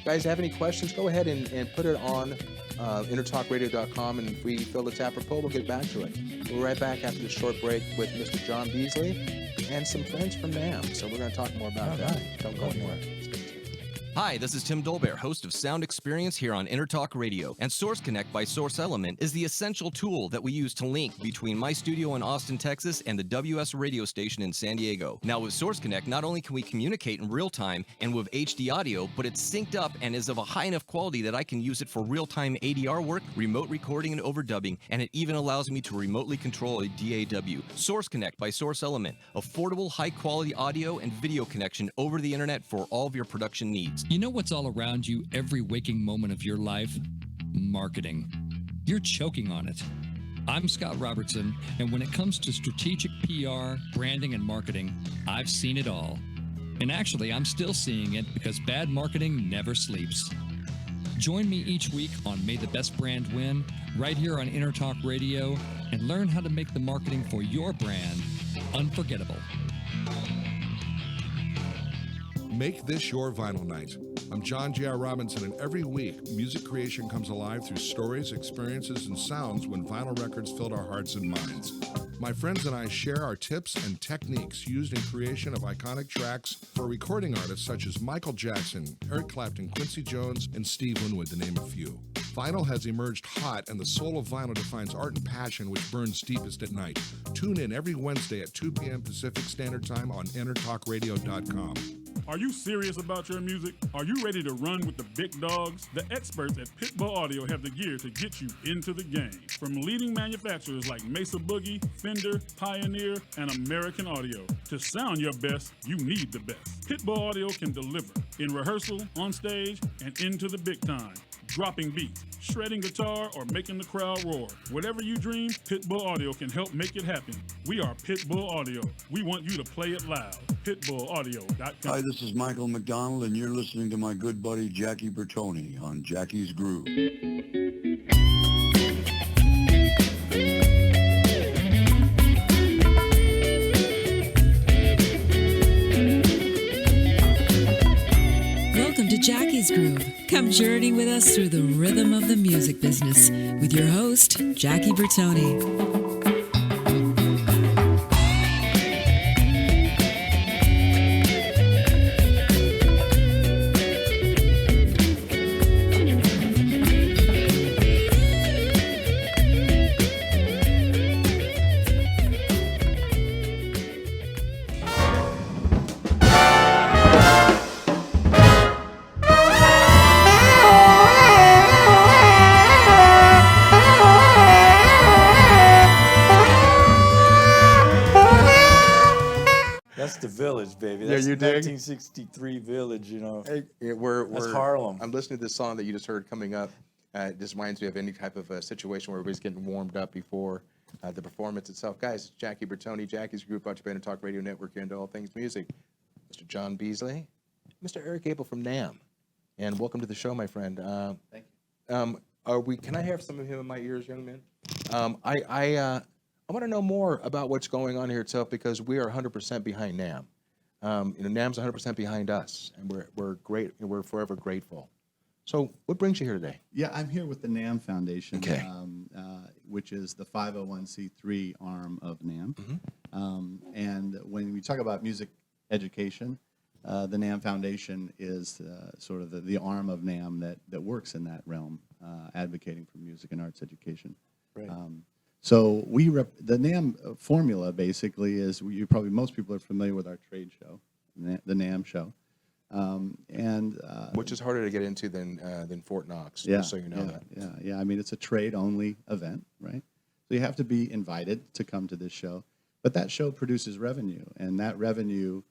[SPEAKER 3] Guys, have any questions? Go ahead and put it on EnterTalkRadio.com, and if we feel it's apropos, we'll get back to it. We're right back after this short break with Mr. John Beasley and some friends from NAMM. So we're going to talk more about that.
[SPEAKER 4] Right.
[SPEAKER 3] Don't go anywhere.
[SPEAKER 9] Hi, this is Tim Dolbear, host of Sound Experience here on EnterTalk Radio. And Source Connect by Source Element is the essential tool that we use to link between my studio in Austin, Texas, and the WS radio station in San Diego. Now, with Source Connect, not only can we communicate in real time and with HD audio, but it's synced up and is of a high enough quality that I can use it for real-time ADR work, remote recording, and overdubbing, and it even allows me to remotely control a DAW. Source Connect by Source Element. Affordable, high-quality audio and video connection over the internet for all of your production needs.
[SPEAKER 6] You know what's all around you every waking moment of your life? Marketing. You're choking on it. I'm Scott Robertson, and when it comes to strategic PR, branding, and marketing, I've seen it all. And actually, I'm still seeing it because bad marketing never sleeps. Join me each week on May the Best Brand Win, right here on EnterTalk Radio, and learn how to make the marketing for your brand unforgettable.
[SPEAKER 7] Make this your vinyl night. I'm John J.R. Robinson, and every week, music creation comes alive through stories, experiences, and sounds when vinyl records filled our hearts and minds. My friends and I share our tips and techniques used in creation of iconic tracks for recording artists such as Michael Jackson, Eric Clapton, Quincy Jones, and Steve Winwood, to name a few. Vinyl has emerged hot, and the soul of vinyl defines art and passion which burns deepest at night. Tune in every Wednesday at 2 p.m. Pacific Standard Time on EnterTalkRadio.com.
[SPEAKER 5] Are you serious about your music? Are you ready to run with the big dogs? The experts at Pitbull Audio have the gear to get you into the game. From leading manufacturers like Mesa Boogie, Fender, Pioneer, and American Audio. To sound your best, you need the best. Pitbull Audio can deliver in rehearsal, on stage, and into the big time. dropping beats, shredding guitar, or making the crowd roar. Whatever you dream, Pitbull Audio can help make it happen. We are Pitbull Audio. We want you to play it loud. PitbullAudio.com.
[SPEAKER 10] Hi, this is Michael McDonald, and you're listening to my good buddy Jackie Bertone on Jackie's Groove.
[SPEAKER 2] Welcome to Jackie's Groove. Come journey with us through the rhythm of the music business with your host, Jackie Bertone.
[SPEAKER 4] That's the Village, baby.
[SPEAKER 3] Yeah,
[SPEAKER 4] That's
[SPEAKER 3] you dig?
[SPEAKER 4] 1963 Village, you know.
[SPEAKER 3] Hey,
[SPEAKER 4] That's Harlem.
[SPEAKER 3] I'm listening to this song that you just heard coming up. It just reminds me of any type of situation where everybody's getting warmed up before the performance itself. Guys, it's Jackie Bertone, Jackie's Group, brought to you by EnterTalk Radio Network, into all things music. Mr. John Beasley, Mr. Eric Ebel from NAMM, and welcome to the show, my friend. Thank you. Can I have some of him in my ears, young man? I want to know more about what's going on here itself, because we are 100% behind NAMM. NAMM's 100% behind us, and we're great, and we're forever grateful. So, what brings you here today?
[SPEAKER 11] Yeah, I'm here with the NAMM Foundation,
[SPEAKER 3] Okay.
[SPEAKER 11] Which is the 501c3 arm of NAMM. And when we talk about music education, the NAMM Foundation is sort of the arm of NAMM that works in that realm, advocating for music and arts education.
[SPEAKER 3] Right.
[SPEAKER 11] So the NAMM formula basically is, most people are familiar with our trade show, the NAMM show,
[SPEAKER 3] Which is harder to get into than Fort Knox.
[SPEAKER 11] Yeah,
[SPEAKER 3] just so you know that.
[SPEAKER 11] Yeah. I mean, it's a trade-only event, right? So you have to be invited to come to this show, but that show produces revenue, and that revenue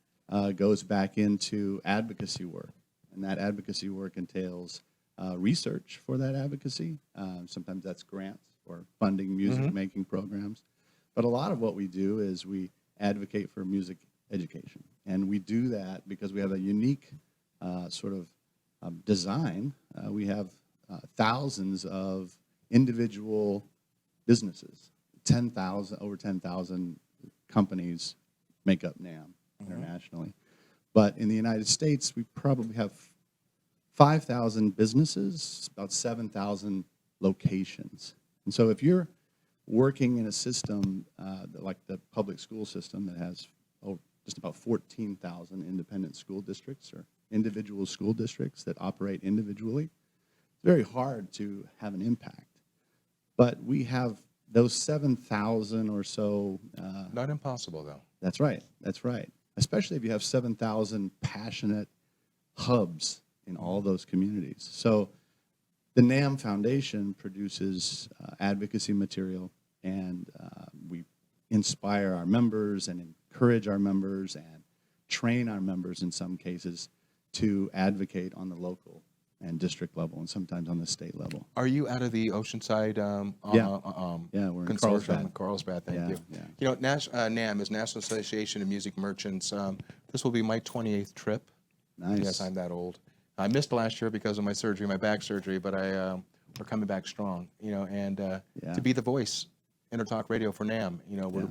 [SPEAKER 11] goes back into advocacy work, and that advocacy work entails research for that advocacy. Sometimes that's grants or funding music-making programs. But a lot of what we do is we advocate for music education. And we do that because we have a unique design. We have thousands of individual businesses. Over 10,000 companies make up NAMM internationally. But in the United States, we probably have 5,000 businesses, about 7,000 locations. And so if you're working in a system like the public school system that has just about 14,000 independent school districts or individual school districts that operate individually, it's very hard to have an impact. But we have those 7,000 or so.
[SPEAKER 3] Not impossible, though.
[SPEAKER 11] That's right. Especially if you have 7,000 passionate hubs in all those communities. So the NAMM Foundation produces advocacy material, and we inspire our members and encourage our members and train our members in some cases to advocate on the local and district level, and sometimes on the state level.
[SPEAKER 3] Are you out of the Oceanside
[SPEAKER 11] we're in
[SPEAKER 3] consortium?
[SPEAKER 11] Carlsbad.
[SPEAKER 3] Carlsbad, thank you.
[SPEAKER 11] Yeah.
[SPEAKER 3] You know, NAMM is National Association of Music Merchants. This will be my 28th trip.
[SPEAKER 11] Nice.
[SPEAKER 3] Yes, I'm that old. I missed last year because of my surgery, my back surgery, but we're coming back strong. And to be the voice, EnterTalk Radio for NAMM.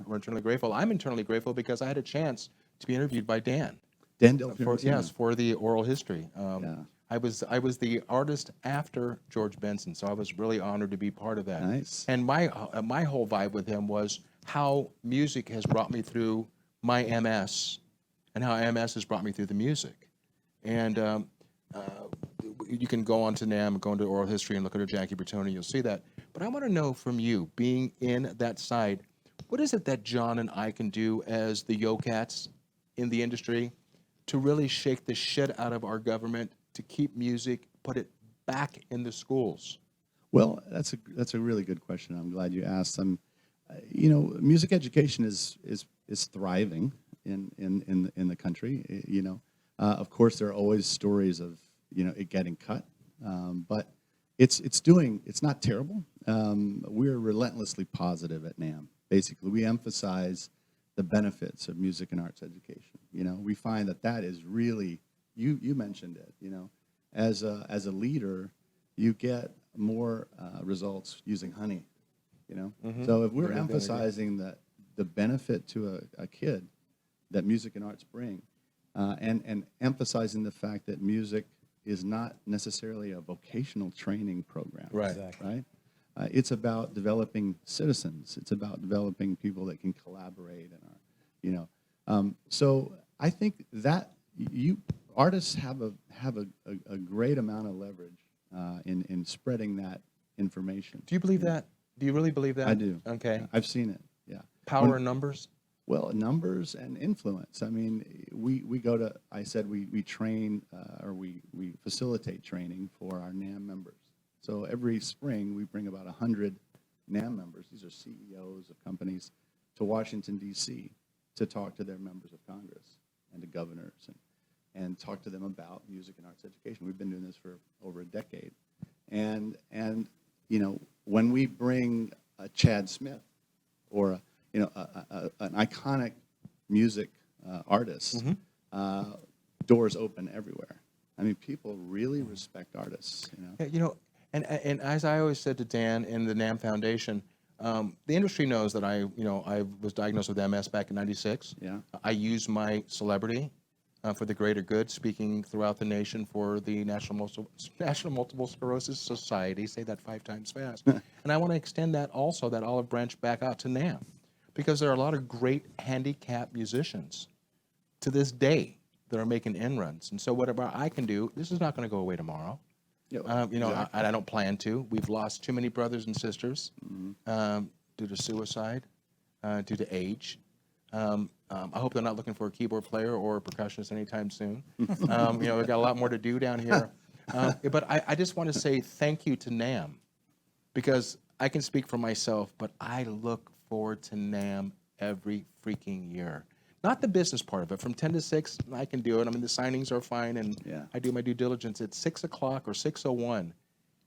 [SPEAKER 3] We're eternally grateful. I'm eternally grateful because I had a chance to be interviewed by Dan.
[SPEAKER 11] Dan Del Piero.
[SPEAKER 3] For the oral history. I was the artist after George Benson, so I was really honored to be part of that.
[SPEAKER 11] Nice.
[SPEAKER 3] And my whole vibe with him was how music has brought me through my MS, and how MS has brought me through the music. And you can go on to NAMM, go into oral history, and look at Jackie Bertone. You'll see that. But I want to know from you, being in that side, what is it that John and I can do as the yo-cats in the industry to really shake the shit out of our government to keep music, put it back in the schools?
[SPEAKER 11] Well, that's a really good question. I'm glad you asked. Music education is thriving in the country. Of course, there are always stories of it getting cut, but it's not terrible. We're relentlessly positive at NAMM. Basically, we emphasize the benefits of music and arts education. You know, we find that is really, you mentioned it, you know, as a leader, you get more results using honey, you know. So if we're emphasizing the benefit to a kid that music and arts bring, and emphasizing the fact that music is not necessarily a vocational training program.
[SPEAKER 3] Right.
[SPEAKER 4] Exactly.
[SPEAKER 11] Right? It's about developing citizens. It's about developing people that can collaborate and are, you know. So I think that artists have a great amount of leverage in spreading that information.
[SPEAKER 3] Do you believe that? Do you really believe that?
[SPEAKER 11] I do.
[SPEAKER 3] Okay.
[SPEAKER 11] I've seen it. Yeah.
[SPEAKER 3] Power in numbers?
[SPEAKER 11] Well, numbers and influence. I mean, we go to, I said we train or we facilitate training for our NAMM members. So every spring we bring about 100 NAMM members, these are CEOs of companies, to Washington, D.C. to talk to their members of Congress and to governors and talk to them about music and arts education. We've been doing this for over a decade. And you know, when we bring a Chad Smith or an iconic music artist, doors open everywhere. I mean, people really respect artists. You know.
[SPEAKER 3] Yeah, you know, and as I always said to Dan in the NAMM Foundation, the industry knows that I was diagnosed with MS back in '96.
[SPEAKER 11] Yeah.
[SPEAKER 3] I used my celebrity for the greater good, speaking throughout the nation for the National Multiple Sclerosis Society. Say that 5 times fast. And I want to extend that also, that olive branch, back out to NAMM, because there are a lot of great handicapped musicians to this day that are making end-runs. And so whatever I can do, this is not going to go away tomorrow.
[SPEAKER 11] Exactly.
[SPEAKER 3] I don't plan to. We've lost too many brothers and sisters due to suicide, due to age. I hope they're not looking for a keyboard player or a percussionist anytime soon. We've got a lot more to do down here. But I just want to say thank you to NAMM, because I can speak for myself, but I look forward to NAMM every freaking year. Not the business part of it. From 10 to 6, I can do it. I mean, the signings are fine, and I do my due diligence at 6 o'clock or 6:01.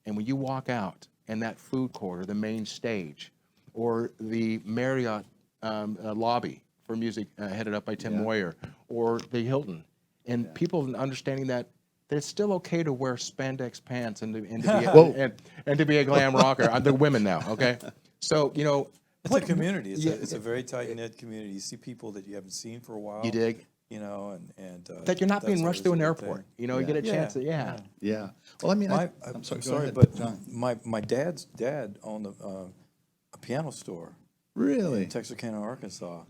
[SPEAKER 3] And when you walk out in that food court or the main stage or the Marriott lobby for music headed up by Tim Moyer, or the Hilton, and people understanding that it's still okay to wear spandex pants and to be a glam rocker. The women now, okay? So, you know,
[SPEAKER 4] it's a community. It's a very tight-knit community. You see people that you haven't seen for a while.
[SPEAKER 3] You dig?
[SPEAKER 4] You know, and
[SPEAKER 3] that you're not being rushed through an airport.
[SPEAKER 4] Thing.
[SPEAKER 3] You know, you get a chance to,
[SPEAKER 11] Yeah. Well, I mean, I'm sorry, go ahead,
[SPEAKER 4] but
[SPEAKER 11] John.
[SPEAKER 4] my dad's dad owned a piano store.
[SPEAKER 11] Really?
[SPEAKER 4] In Texarkana, Arkansas,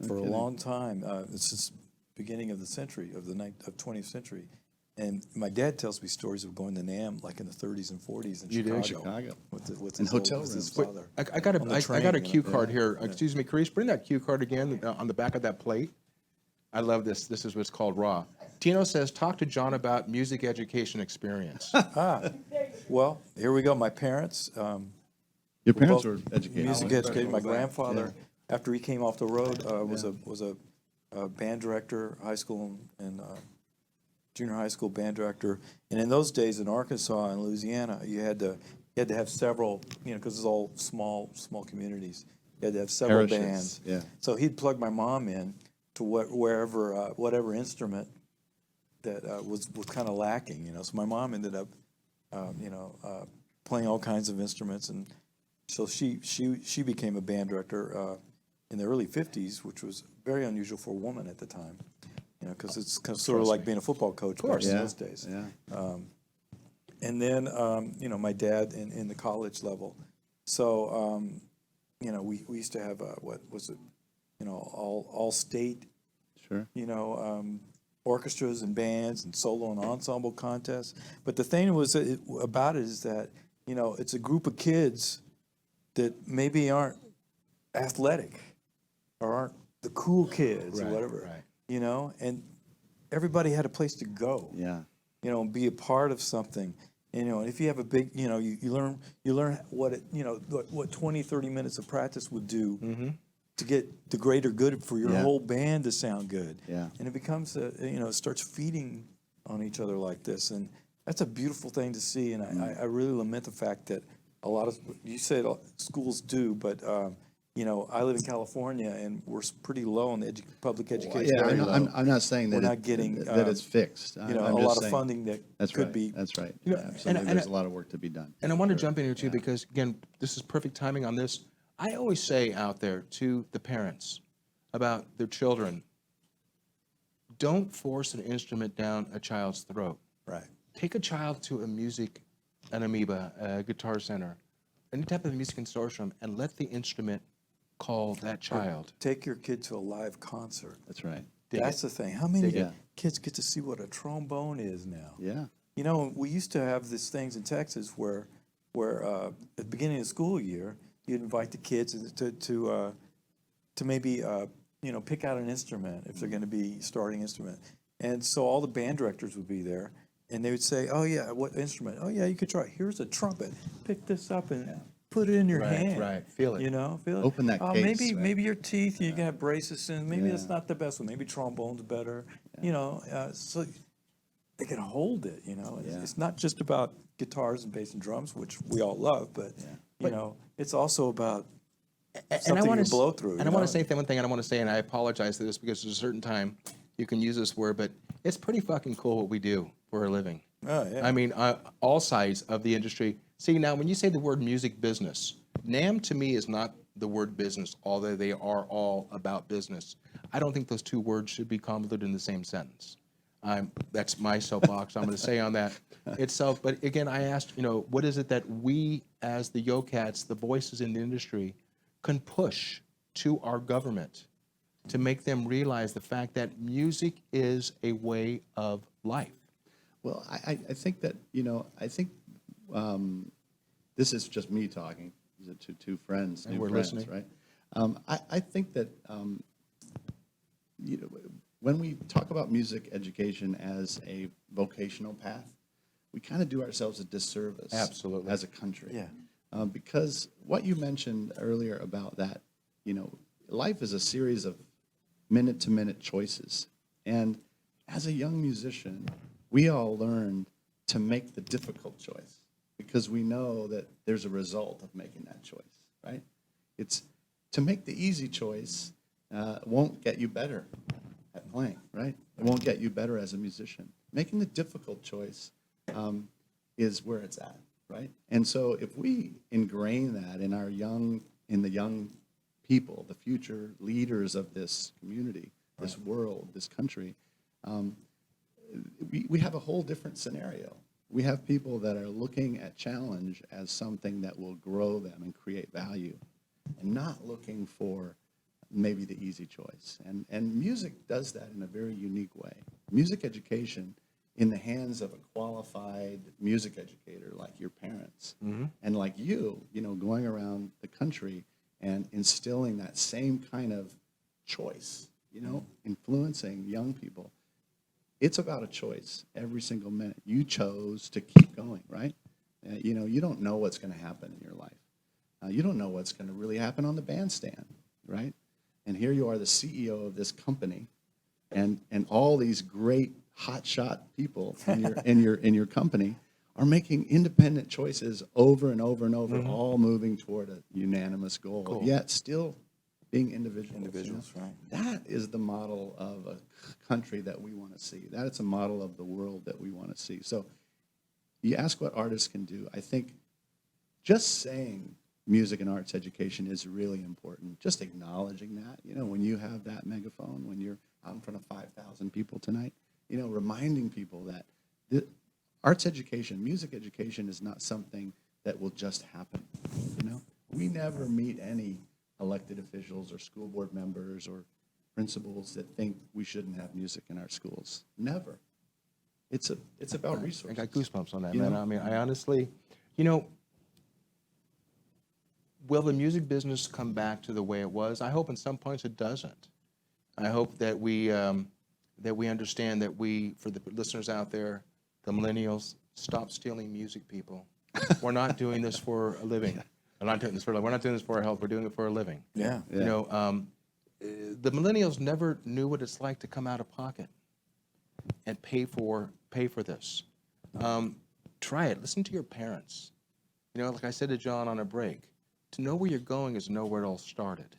[SPEAKER 4] for a long time. Since beginning of the century, of the 20th century. And my dad tells me stories of going to NAMM like in the 30s and 40s in
[SPEAKER 11] Chicago.
[SPEAKER 4] With
[SPEAKER 11] in
[SPEAKER 4] his
[SPEAKER 11] hotel
[SPEAKER 4] with his
[SPEAKER 11] rooms.
[SPEAKER 4] father.
[SPEAKER 3] I got a cue card here. Excuse me, Carice, bring that cue card again on the back of that plate. I love this. This is what's called raw. Tino says, talk to John about music education experience.
[SPEAKER 4] Well, here we go. My parents.
[SPEAKER 11] Your parents were educated.
[SPEAKER 4] Music educated. My grandfather, after he came off the road, was a band director, high school and junior high school band director. And in those days in Arkansas and Louisiana, you had to have several, because it's all small communities. You had to have several bands.
[SPEAKER 11] Yeah.
[SPEAKER 4] So he'd plug my mom in to whatever instrument that was kind of lacking. So my mom ended up, playing all kinds of instruments, and so she became a band director in the early '50s, which was very unusual for a woman at the time. Because it's kind of sort of like being a football coach back in those days.
[SPEAKER 11] Yeah.
[SPEAKER 4] And then, my dad in the college level. So, we used to have what was it? All state.
[SPEAKER 11] Sure.
[SPEAKER 4] Orchestras and bands and solo and ensemble contests. But the thing about it is that it's a group of kids that maybe aren't athletic or aren't the cool kids or whatever.
[SPEAKER 3] Right.
[SPEAKER 4] And everybody had a place to go.
[SPEAKER 11] Yeah.
[SPEAKER 4] And be a part of something. And if you have a big, you learn what what 20, 30 minutes of practice would do to get the greater good for your whole band to sound good.
[SPEAKER 11] Yeah.
[SPEAKER 4] And it becomes it starts feeding on each other like this. And That's a beautiful thing to see, and I really lament the fact that a lot of, you said schools do, but you know, I live in California, and we're pretty low on the public education.
[SPEAKER 11] Yeah,
[SPEAKER 4] very low.
[SPEAKER 11] I'm not saying that
[SPEAKER 4] we're not getting
[SPEAKER 11] that it's fixed.
[SPEAKER 4] You know,
[SPEAKER 11] I'm
[SPEAKER 4] a
[SPEAKER 11] just
[SPEAKER 4] lot of
[SPEAKER 11] saying,
[SPEAKER 4] funding that
[SPEAKER 11] that's
[SPEAKER 4] could
[SPEAKER 11] right,
[SPEAKER 4] be.
[SPEAKER 11] That's right.
[SPEAKER 3] You know,
[SPEAKER 11] Absolutely,
[SPEAKER 3] and
[SPEAKER 11] there's a lot of work to be done.
[SPEAKER 3] And I want to jump in here too, because again, this is perfect timing on this. I always say out there to the parents about their children, don't force an instrument down a child's throat.
[SPEAKER 4] Right.
[SPEAKER 3] Take a child to an amoeba, a guitar center, any type of music consortium, and let the instrument call that child.
[SPEAKER 4] Take your kid to a live concert.
[SPEAKER 11] That's right.
[SPEAKER 4] That's the thing. How many
[SPEAKER 11] it.
[SPEAKER 4] kids get to see what a trombone is now?
[SPEAKER 11] Yeah.
[SPEAKER 4] You know, we used to have these things in Texas where at the beginning of the school year, you'd invite the kids to maybe you know, pick out an instrument if they're going to be starting instrument, and so all the band directors would be there, and they would say, "Oh yeah, what instrument? Oh yeah, you could try it. Here's a trumpet. Pick this up and put it in your hand.
[SPEAKER 3] Right. Feel it.
[SPEAKER 4] You know, feel it.
[SPEAKER 11] Open that
[SPEAKER 4] Oh,
[SPEAKER 11] case,
[SPEAKER 4] maybe
[SPEAKER 11] right?
[SPEAKER 4] maybe your teeth. You can have braces soon. Maybe that's not the best one. Maybe trombone's better. You know, so they can hold it. You know, it's not just about guitars and bass and drums, which we all love, but you know, it's also about something you blow through.
[SPEAKER 3] And I want to say one thing, and I want to say, and I apologize for this because there's a certain time you can use this word, but it's pretty fucking cool what we do for a living.
[SPEAKER 4] Oh, yeah.
[SPEAKER 3] I mean, all sides of the industry. See, now when you say the word music business, NAMM to me is not the word business, although they are all about business. I don't think those two words should be convoluted in the same sentence. That's my soapbox I'm going to say on that itself. But again, I asked, you know, what is it that we as the YoCats, the voices in the industry, can push to our government to make them realize the fact that music is a way of life?
[SPEAKER 11] Well, I think that, you know, I think this is just me talking to two friends,
[SPEAKER 3] And
[SPEAKER 11] new
[SPEAKER 3] we're
[SPEAKER 11] friends,
[SPEAKER 3] listening.
[SPEAKER 11] right? I think that, you know, when we talk about music education as a vocational path, we kind of do ourselves a disservice.
[SPEAKER 3] Absolutely.
[SPEAKER 11] As a country.
[SPEAKER 4] Yeah.
[SPEAKER 11] Because what you mentioned earlier about that, you know, life is a series of minute-to-minute choices. And as a young musician, we all learned to make the difficult choice because we know that there's a result of making that choice, right? It's to make the easy choice won't get you better at playing, right? It won't get you better as a musician. Making the difficult choice is where it's at, right? And so if we ingrain that in the young people, the future leaders of this community, this world, this country, we have a whole different scenario. We have people that are looking at challenge as something that will grow them and create value, and not looking for maybe the easy choice. And music does that in a very unique way. Music education in the hands of a qualified music educator like your parents and like you know, going around the country and instilling that same kind of choice, you know, influencing young people. It's about a choice every single minute. You chose to keep going, right? You know, you don't know what's going to happen in your life. You don't know what's going to really happen on the bandstand, right? And here you are, the CEO of this company, and all these great hotshot people in your company are making independent choices over and over and over, all moving toward a unanimous goal, yet still being individuals.
[SPEAKER 4] Right.
[SPEAKER 11] That is the model of a country that we want to see. That is a model of the world that we want to see. So you ask what artists can do. I think just saying music and arts education is really important. Just acknowledging that, you know, when you have that megaphone, when you're out in front of 5,000 people tonight, you know, reminding people that the arts education, music education is not something that will just happen, you know. We never meet any elected officials or school board members or principals that think we shouldn't have music in our schools. Never. It's about resources.
[SPEAKER 3] I got goosebumps on that,
[SPEAKER 11] You
[SPEAKER 3] man.
[SPEAKER 11] know?
[SPEAKER 3] I mean, I honestly, you know, will the music business come back to the way it was? I hope in some points it doesn't. I hope that we understand that we, for the listeners out there, the millennials, stop stealing music, people. We're not doing this for a living. We're not doing this for our health. We're doing it for a living.
[SPEAKER 4] Yeah.
[SPEAKER 3] You know, the millennials never knew what it's like to come out of pocket and pay for this. Try it. Listen to your parents. You know, like I said to John on a break, to know where you're going is know where it all started.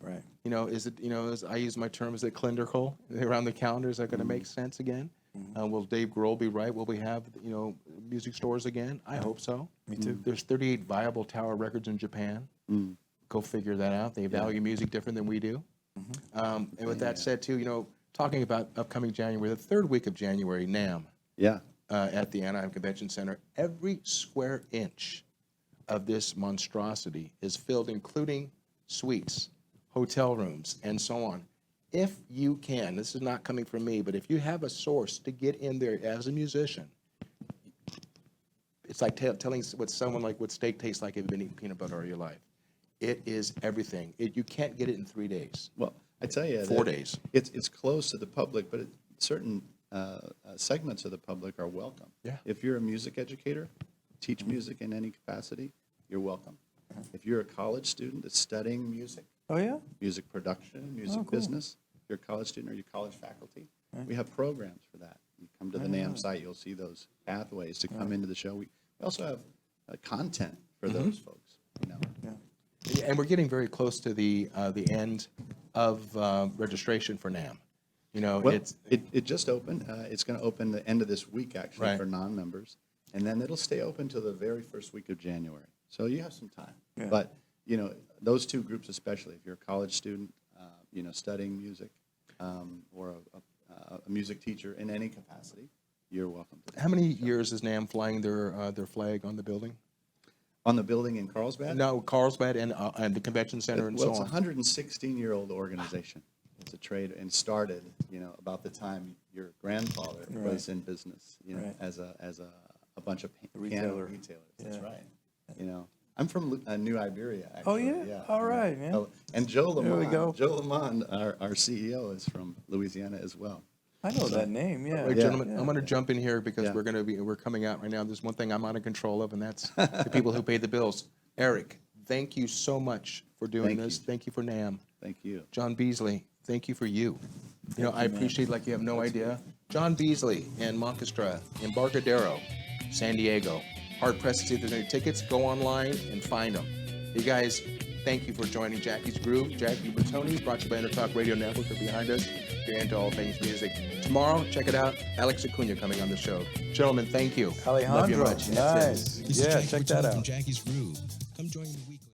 [SPEAKER 4] Right.
[SPEAKER 3] You know, is it, you know, as I use my term, is it cylindrical around the calendar? Is that going to make sense again? Will Dave Grohl be right? Will we have, you know, music stores again? I hope so.
[SPEAKER 4] Me too.
[SPEAKER 3] There's 38 viable Tower Records in Japan. Go figure that out. They value music different than we do. And with that said, too, you know, talking about upcoming January, the third week of January, NAMM.
[SPEAKER 11] Yeah.
[SPEAKER 3] At the Anaheim Convention Center, every square inch of this monstrosity is filled, including suites, hotel rooms, and so on. If you can, this is not coming from me, but if you have a source to get in there as a musician, it's like telling what someone like what steak tastes like if you've been eating peanut butter all your life. It is everything. You can't get it in 3 days.
[SPEAKER 11] Well, I tell you,
[SPEAKER 3] 4 days.
[SPEAKER 11] It's close to the public, but certain segments of the public are welcome.
[SPEAKER 3] Yeah.
[SPEAKER 11] If you're a music educator, teach music in any capacity, you're welcome. If you're a college student that's studying music,
[SPEAKER 4] Oh, yeah?
[SPEAKER 11] music production, music
[SPEAKER 4] cool.
[SPEAKER 11] business, if you're a college student or you're college faculty, we have programs for that. You come to the NAMM site, you'll see those pathways to come into the show. We also have content for those folks. You know.
[SPEAKER 3] And we're getting very close to the end of registration for NAMM. You know,
[SPEAKER 11] Well, it just opened. It's going to open the end of this week, actually,
[SPEAKER 3] Right.
[SPEAKER 11] for non-members. And then it'll stay open till the very first week of January. So you have some time.
[SPEAKER 4] Yeah.
[SPEAKER 11] But, you know, those two groups especially, if you're a college student, you know, studying music, or a music teacher in any capacity, you're welcome to.
[SPEAKER 3] how many years is NAMM flying their flag on the building?
[SPEAKER 11] On the building in Carlsbad?
[SPEAKER 3] No, Carlsbad and the convention center and
[SPEAKER 11] Well,
[SPEAKER 3] so
[SPEAKER 11] it's a
[SPEAKER 3] on.
[SPEAKER 11] 116-year-old organization. It's a trade and started, you know, about the time your grandfather was in business, you know,
[SPEAKER 4] Right.
[SPEAKER 11] as a bunch of piano
[SPEAKER 4] retailer.
[SPEAKER 11] retailers. That's
[SPEAKER 4] Yeah.
[SPEAKER 11] right. You know, I'm from New Iberia,
[SPEAKER 4] Oh,
[SPEAKER 11] actually.
[SPEAKER 4] yeah? All right, man.
[SPEAKER 11] Oh, and Joe
[SPEAKER 4] There we go.
[SPEAKER 11] Lamont, our CEO, is from Louisiana as well.
[SPEAKER 4] I know that name, yeah.
[SPEAKER 3] Wait,
[SPEAKER 11] Yeah.
[SPEAKER 3] gentlemen, I'm going to jump in here because
[SPEAKER 11] Yeah.
[SPEAKER 3] we're coming out right now. There's one thing I'm out of control of, and that's the people who pay the bills. Eric, thank you so much for doing
[SPEAKER 11] Thank
[SPEAKER 3] this.
[SPEAKER 11] you.
[SPEAKER 3] Thank you for NAMM.
[SPEAKER 11] Thank you.
[SPEAKER 3] John Beasley, thank you for you. You know, I appreciate like you have no idea. John Beasley and Moncastra, Embarcadero, San Diego. Hard pressed to see if there's any tickets. Go online and find them. You guys, thank you for joining Jackie's Groove. Jackie Bertone, brought to you by EnterTalk Radio Network, are behind us. You're into all things music. Tomorrow, check it out. Alex Acuna coming on the show. Gentlemen, thank you.
[SPEAKER 4] Alejandro,
[SPEAKER 3] Love you much. That's it.
[SPEAKER 4] nice. Yeah, check that
[SPEAKER 6] Bertone
[SPEAKER 4] out.
[SPEAKER 6] From Jackie's Groove.